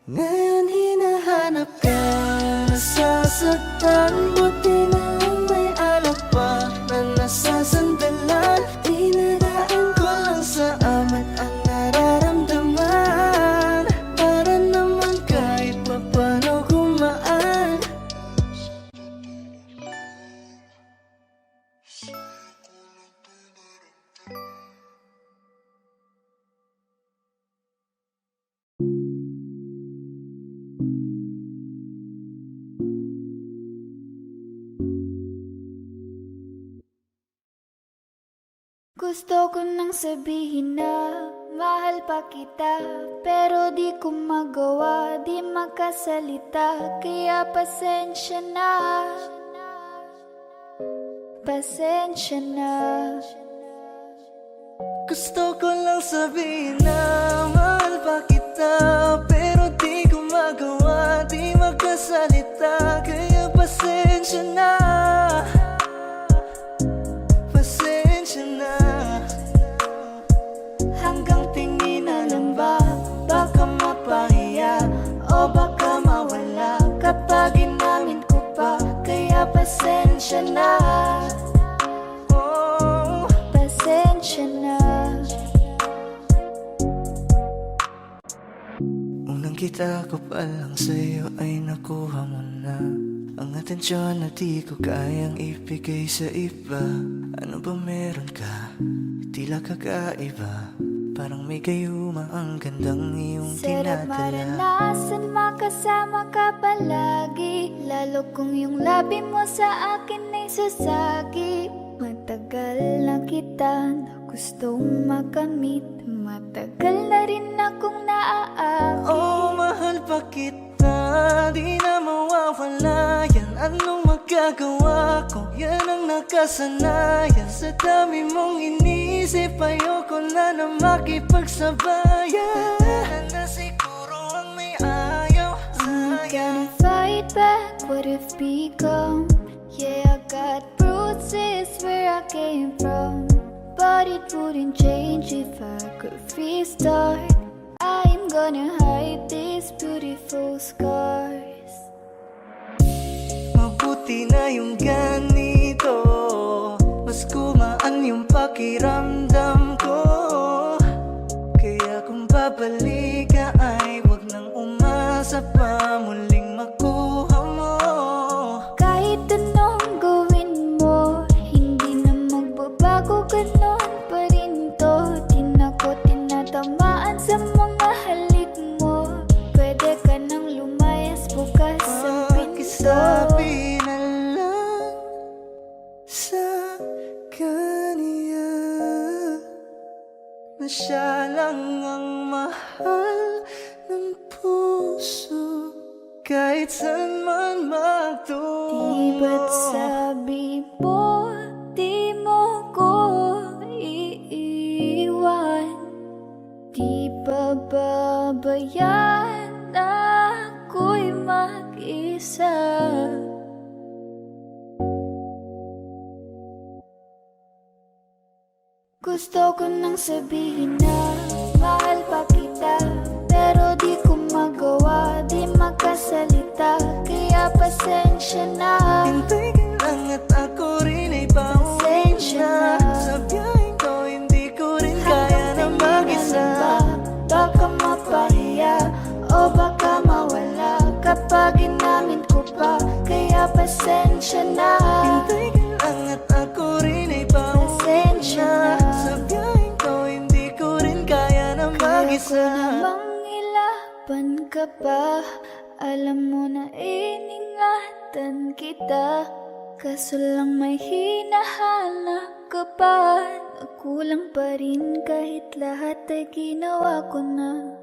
Ngayon hinahanap ka, nasasaktan. Buti na lang may alak pa na nasasandalan. Dinadaan ko lang sa amat ang nararamdaman. Para naman kahit papano gumaan. Gusto ko nang sabihin na mahal pa kita, pero di ko magawa, di makasalita. Kaya pasensya na, pasensya na. Gusto ko lang sabihin na mahal pa kita, pero di ko magawa, di magkasalita. Kaya pasensya na, pasensya na. Hanggang tingin na lang ba, baka mapahiya o baka mawala kapag inamin ko pa. Kaya pasensya na, oh, Pasensya na. unang kita ko pa lang sa'yo ay nakuha mo na ang atensyon na di ko kayang ibigay sa iba. Ano ba meron ka? Tila kakaiba. Parang may gayuma ang gandang iyong Sarap tinatala. maranasan, makasama ka palagi. Lalo kung yung labi mo sa akin ay sasagi. Matagal na kita na gustong makamit. Matagal na rin akong naaakit. Oh, mahal pa kita, di na mawawala yan. Anong magagawa ko? Yan ang nakasanayan. Sa dami mong iniisip, ayoko na na makipagsabayan. Na siguro ang may ayaw I'm sa'yo. gonna fight back what if become. Yeah, I got bruises where I came from, but it wouldn't change if I could restart. I'm gonna hide these beautiful scars. Mabuti na yung ganito, mas gumaan yung pakiramdam ko. Kaya kung babalik ka ay wag nang umasa pa muling makuha mo. Kahit anong gawin mo, hindi na magbabago, ganon pa rin to. Di na ko tinatamaan sa mga halik mo. Pwede ka nang lumayas, bukas ang pinto. Pakisabi na lang sa kanya na siya lang ang mahal ng puso, kahit saan man magtungo. Di ba't sabi mo, di mo ko iiwan? Di ba babayaan ako'y mag-isa? Gusto ko nang sabihin na mahal pa kita, pero di ko magawa, di makasalita. Kaya pasensya na, Hintay ka lang at ako rin ay pauwi Pasensya na. na. Sa biyaheng to hindi ko rin kaya na mag-isa. Baka mapahiya o baka mawala kapag inamin ko pa. Kaya pasensya na, Hintay ka lang at ako rin ay pauwi Pasensya na. na. Sa biyaheng to hindi ko laban ka ba? Alam mo na iningatan kita, kaso lang may hinahanap ka pa. Nagkulang pa rin kahit lahat ay ginawa ko na.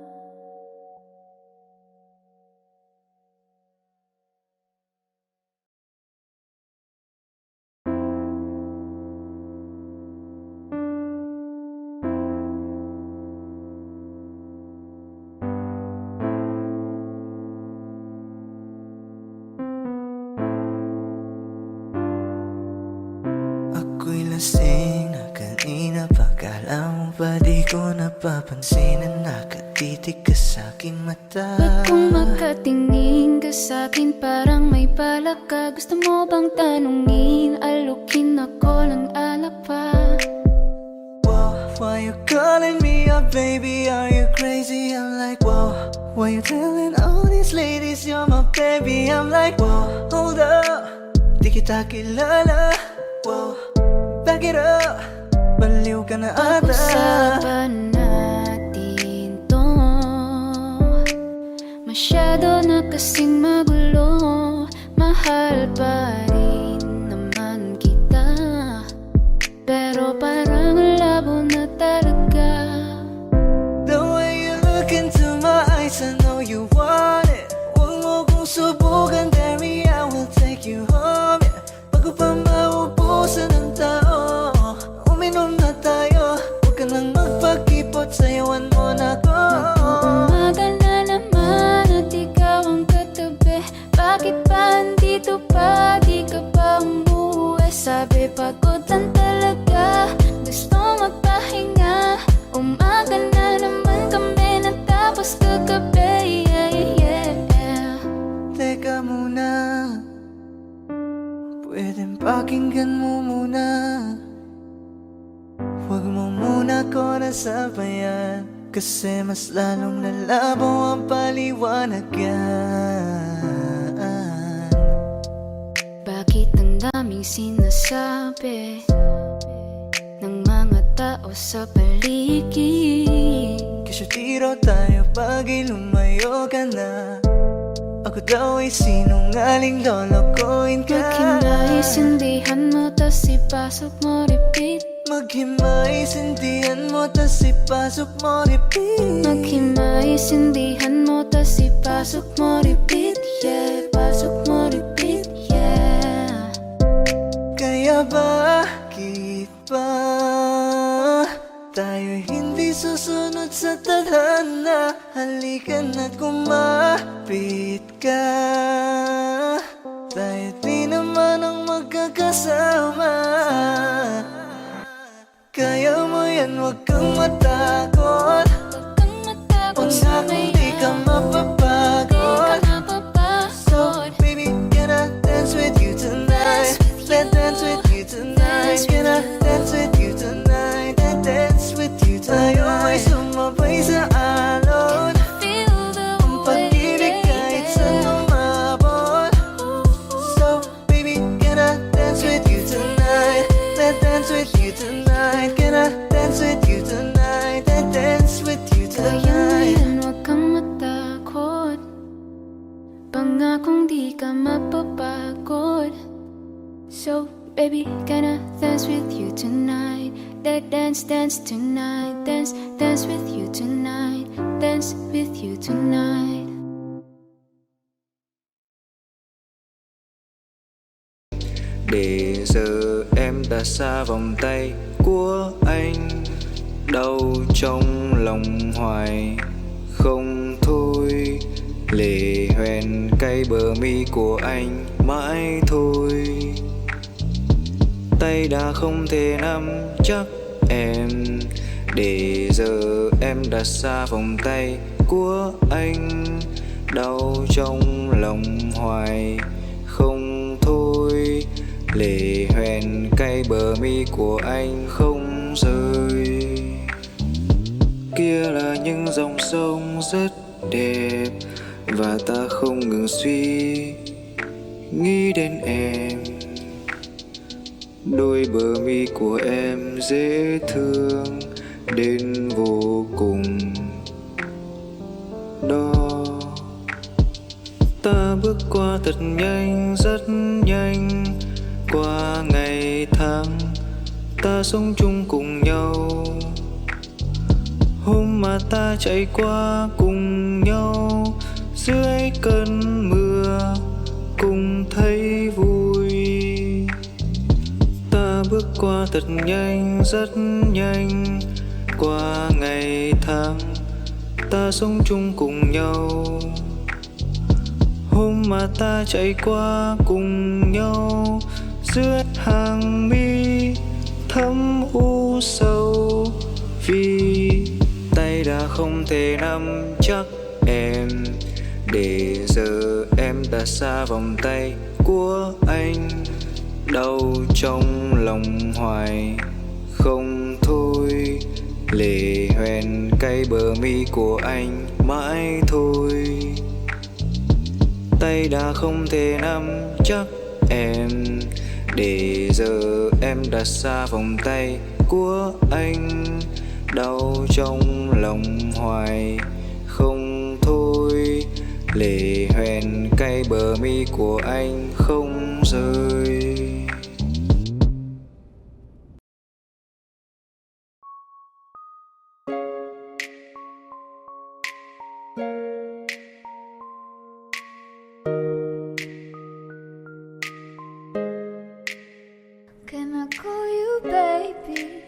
Ako'y lasing na kanina pa. Kala mo ba di ko napapansin na nakatitig ka sa'king mata? Ba't kung makatingin ka sa'kin parang may balak ka? Gusto mo bang tanungin, alukin ako ng alak pa? Whoa, why you calling me up, baby? Are you crazy? I'm like, whoa. Why you telling all these ladies you're my baby? I'm like, whoa, hold up. Di kita kilala. Whoa, back it up. Baliw ka na ata. Pag-usapan natin to, masyado na kasing magulo. Mahal pa rin naman kita, pero parang labo na talaga. The way you look into my eyes, I know you want it. Huwag mo kong subukan, dare me, I will take you home, yeah. Bago pa maubusan ng tao, uminom na tayo. Huwag ka nang magpakipot, sayawan mo na ko. Mag-uumaga na naman at ikaw ang katabi. Bakit ba andito pa? Di ka pa umuwi. Sabi pagod lang talaga, gusto magpahinga. Umaga na naman kami natapos kagabi, yeah. Teka muna, pwedeng pakinggan mo muna. Huwag mo muna ko nasabayan, kasi mas lalong lalabo ang paliwanag yan. Bakit ang daming sinasabi ng mga tao sa paligid? Kasi tiro tayo pag lumayo ka na. Ako daw ay sinungaling, lolokohin ka. Maghinaisindihan mo, tas ipasok mo, repeat. Maghimaisindihan mo, tas ipasok mo, repeat. Maghimaisindihan mo, tas ipasok mo, repeat. Yeah, pasok mo, repeat. Yeah. Kaya bakit ba tayo hindi susunod sa tadhana? Halika na't kumapit ka. Tayo di naman ang magkakasama. Kaya mo yan, huwag kang matakot. Huwag kang matakot sa Pangakong may di ka mapapagod. So baby, can I dance with you tonight? Let's dance with you tonight. Can I dance with you tonight? Let's dance with you tonight. Tayo ay sumabay sa alon. Ang pag-ibig kahit saan umabot. So baby, can I dance with you tonight? Let's dance with you tonight. Can I dance with you tonight? Let's dance with you Kaya mo tonight. yan, huwag kang matakot. Pangakong di ka mapapagod. So baby, can I dance with you tonight? Let's dance tonight. Dance with you tonight. Dance with you tonight. Để giờ em đã xa vòng tay của anh, đau trong lòng hoài không thôi. Lệ hoen cay bờ mi của anh mãi thôi. Tay đã không thể nắm chắc em. Để giờ em đã xa vòng tay của anh, đau trong lòng hoài không thôi. Lệ hoen cay bờ mi của anh không rơi. Kia là những dòng sông rất đẹp, và ta không ngừng suy nghĩ đến em. Đôi bờ mi của em dễ thương đến vô cùng. Đó Ta bước qua thật nhanh, rất nhanh. Qua ngày tháng ta sống chung cùng nhau. Hôm mà ta chạy qua cùng nhau dưới cơn mưa, cùng thấy vui. Ta bước qua thật nhanh, rất nhanh. Qua ngày tháng ta sống chung cùng nhau. Hôm mà ta chạy qua cùng nhau dưới hàng mi thấm u sầu. Vì tay đã không thể nắm chắc em, để giờ em đã xa vòng tay của anh. Đau trong lòng hoài không thôi, lệ hoen cay bờ mi của anh mãi thôi. Tay đã không thể nắm chắc em, để giờ em đã xa vòng tay của anh. Đau trong lòng hoài không thôi, lệ hoen cay bờ mi của anh không rơi. Can I call you baby?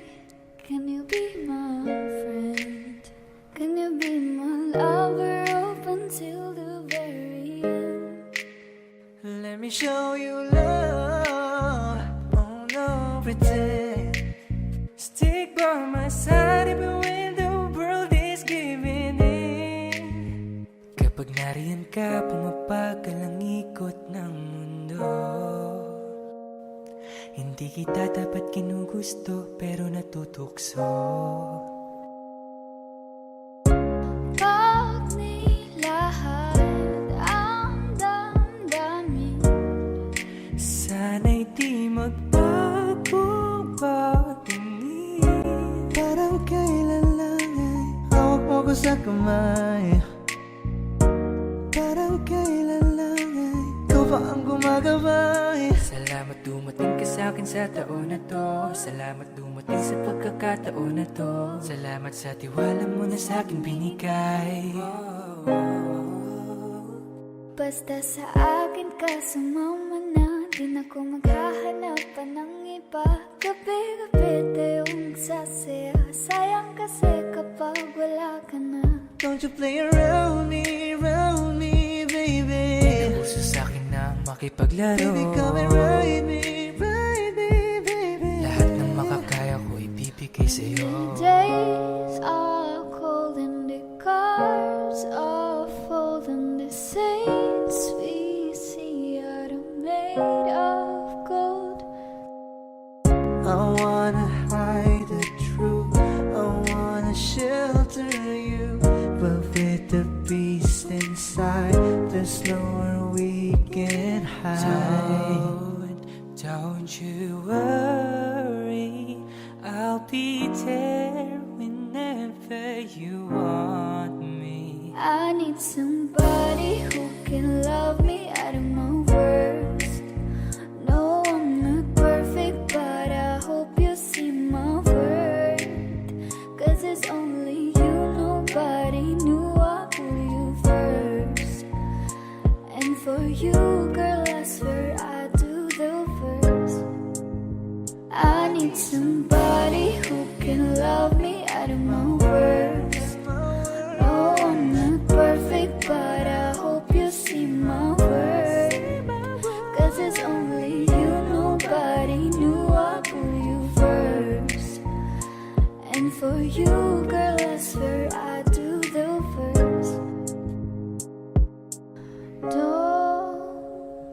Can you be my friend? Can you be my lover up until the very end? Let me show you love. Oh no, pretend. Stick by my side even when the world is giving in. Kapag nariyan ka, pumapagal ang ikot ng mundo. Hindi kita dapat ginugusto, pero natutukso. Pag nilahad ang damdamin, Sana'y di magbago patingin. Parang kailan lang ay hawak mo ko sa kamay. Parang kailan lang ay ikaw pa ang gumagabay. Salamat dumating ka sa akin sa taon na to. Salamat dumating sa pagkakataon na to. Salamat sa tiwala mo na sa akin binigay. basta sa akin ka sumama na. Di na ko maghahanap pa ng iba. Gabi-gabi tayong nagsasaya. Sayang kasi kapag wala ka na. Don't you play around me, baby. Puso sa'kin na makipaglaro. Baby, come and ride me, baby. Lahat ng makakaya ko ibibigay sa'yo. Days are cold and the cars are full and the saints we see are made of gold. I wanna hide the truth, I wanna shelter you, but with the beast inside, there's nowhere we can hide. Don't you worry, I'll be there whenever you want me. I need somebody who can love me out of my worst. No, I'm not perfect, but I hope you see my worth. 'Cause it's only you, nobody knew I put you first. And for you, girl, I swear I do the first. I need somebody who can love me out of my worst. No, I'm not perfect, but I hope you see my worth. 'Cause it's only you, nobody knew I put you first. And for you, girl, I swear I do the first.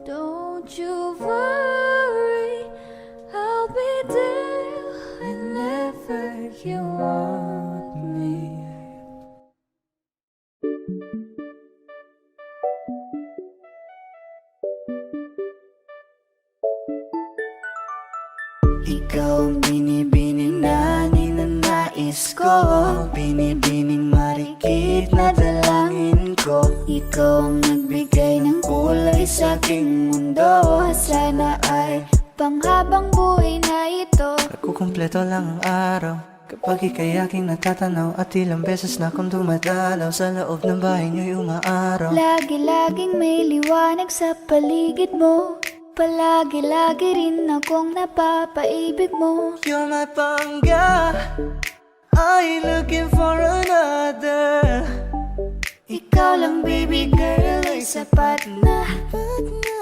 Don't you worry, I'll be there whenever you want me. Ikaw ang binibining na ninanais ko, binibining marikit na dalangin ko. ko. Ikaw ang nagbigay ng kulay sa aking mundo. Sana ay panghabang buhay na ito. Nagkukumpleto lang ang araw kapag ika'y aking natatanaw. At ilang beses na akong dumadalaw sa loob ng bahay niyo'y umaaraw. Lagi-laging may liwanag sa paligid mo. Palagi-lagi rin akong napapaibig mo. You're my pangga, I ain't looking for another. Ikaw lang baby girl ay sapat na.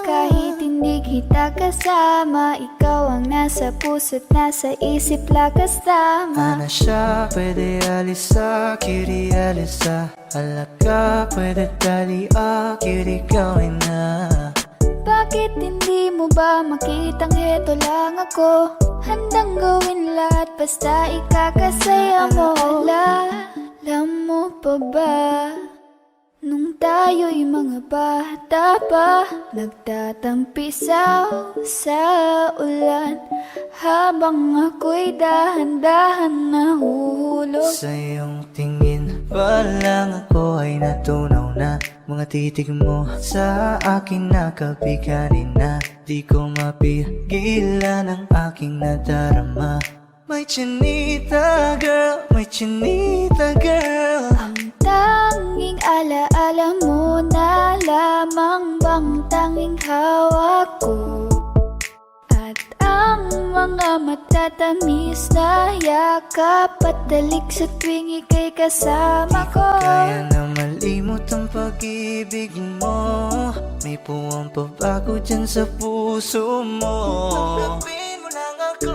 Kahit hindi kita kasama, ikaw ang nasa puso't nasa isip lakas tama. Ana siya, pwede alisa, cutie alisa. Halaka, pwede tali, cutie gawin na. Bakit hindi mo ba makitang heto lang ako? Handang gawin lahat basta ikakasaya mo. Alam mo pa ba? Nung tayo'y mga bata pa, nagtatampisaw sa ulan, habang ako'y dahan-dahan nahuhulog. Sa iyong tingin pa lang ako ay natunaw na. Mga titig mo sa akin nakabiganin na. Di ko mapigilan ang aking nadarama. My chinita girl, my chinita girl. Ang tanging alaala mo na lamang bang tanging hawak ko. At ang mga matatamis na yakap at dalik sa tuwing ika'y kasama ko. Kaya na malimot ang pag-ibig mo. May puwang pabago dyan sa puso mo. Tanggapin mo lang ako,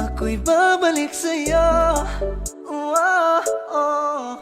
ako'y babalik sa'yo. Oh, oh.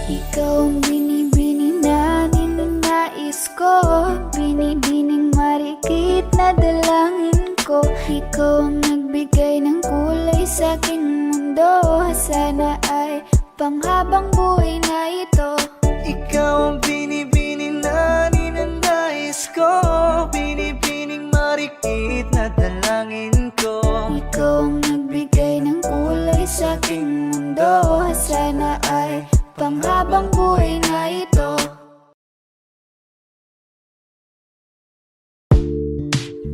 Ikaw ang binibini na ninanais ko, binibining marikit na dalangin ko. Ikaw ang nagbigay ng kulay sa aking mundo. Sana ay panghabang buhay na ito. Ikaw ang binibini na ninanais ko, binibining marikit na dalangin ko. Ikaw ang nagbigay ng kulay sa aking mundo. Sana ay panghabang buhay na ito.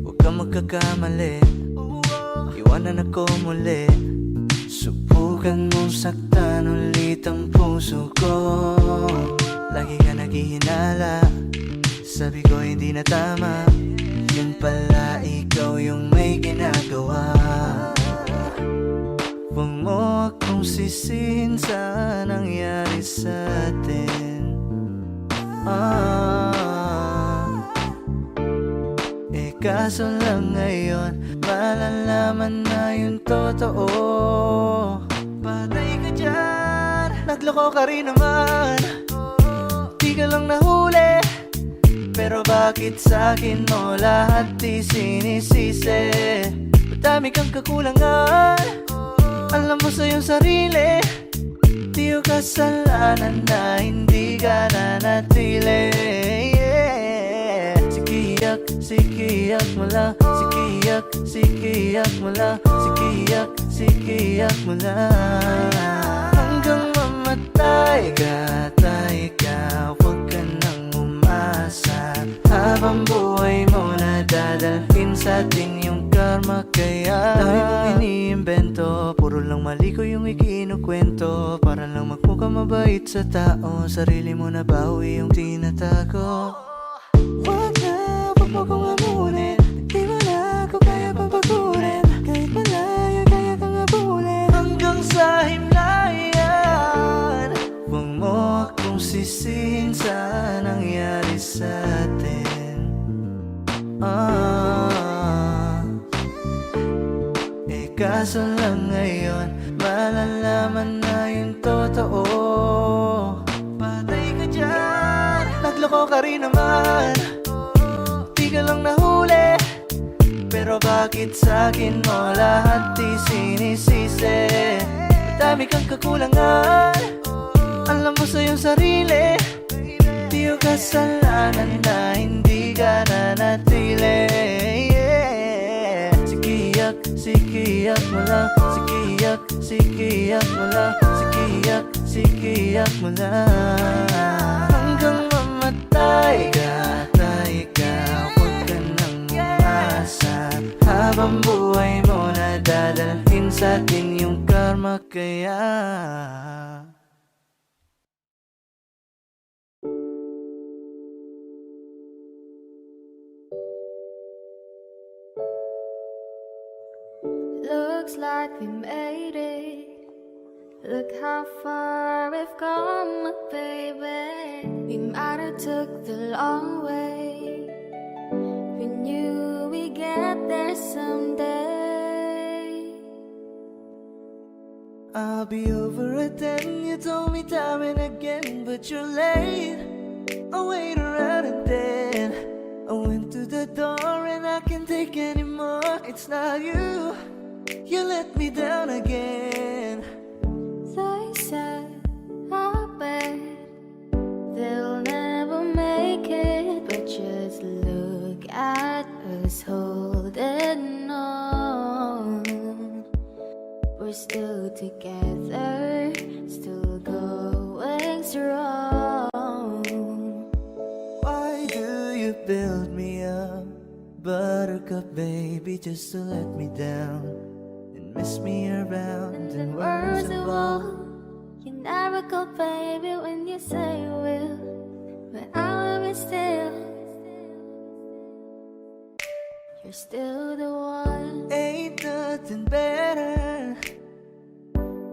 Huwag kang magkakamali, iwanan ako muli. Subukan mong saktan ulit ang puso ko. Lagi ka naghihinala, sabi ko hindi na tama. Yun pala ikaw yung may ginagawa. Huwag mo akong sisihin sa nangyari sa atin. Kaso lang ngayon malalaman na yung totoo. Patay ka dyan, nagloko ka rin naman. Di ka lang nahuli, pero bakit sa'kin mo lahat di sinisisi? Madami kang kakulangan, alam mo sa iyong sarili. Di ko kasalanan na hindi ka nanatili. Sikiyak mo lang, sikiyak mo lang, sikiyak mo lang. Hanggang mamatay ka, tay ka, huwag ka nang umasa. Habang buhay mo nadadalhin sa atin yung karma. Kaya dami mong iniimbento, puro lang mali ko yung ikinukwento. Para lang magmukha mabait sa tao, sarili mo na bawi yung tinatago. Huwag mo kong amunin, di mo na ako kaya papagurin. Kahit malayo kaya kang abulin hanggang sa himlayan. Huwag mo akong sisihin sa nangyari sa atin. Kaso lang ngayon malalaman na yung totoo. Patay ka dyan, nagloko ka rin naman. Di ka lang nahuli, pero bakit sa'kin mo lahat di sinisisi? Madami kang kakulangan, alam mo sa iyong sarili. Di ko kasalanan na hindi ka nanatili. Sikiyak mo lang, sikiyak mo lang, sige iyak mo lang. Hanggang mamatay ka, tayo ka, huwag ka nang umasa. Habang buhay mo na dadalhin sa atin yung karma kaya. Looks like we made it. Look how far we've come, baby. We might have took the long way. We knew we'd get there someday. I'll be over at 10, you told me time and again, but you're late. I wait around and then I went to the door and I can't take anymore. It's not you, you let me down again. They said, I bet they'll never make it, but just look at us holding on. We're still together, still going strong. Why do you build me up, buttercup baby, just to let me down and mess me around? And the words of all, you never go, baby, when you say you will. But I love you still. You're still the one. Ain't nothing better.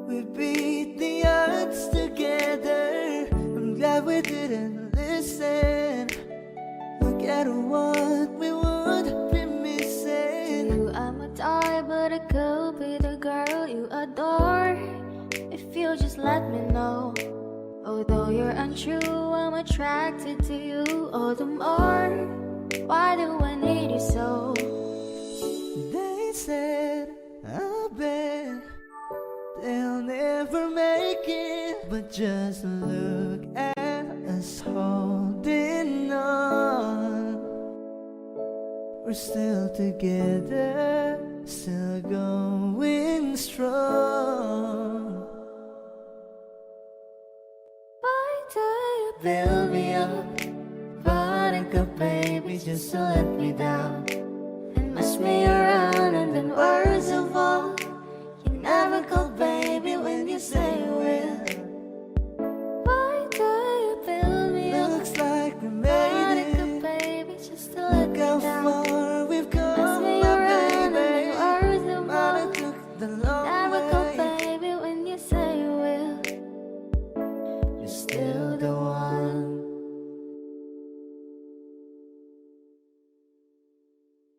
We beat the odds together. I'm glad we didn't listen. Look at what we would be missing. You, I'm a toy, but I could be the girl you adore. If you just let me know. Although you're untrue, I'm attracted to you all the more. Why do I need you so? They said, I bet they'll never make it, but just look at us holding on. We're still together, still going strong. Why do you Build me up, buttercup baby, just to let me down and mess me around?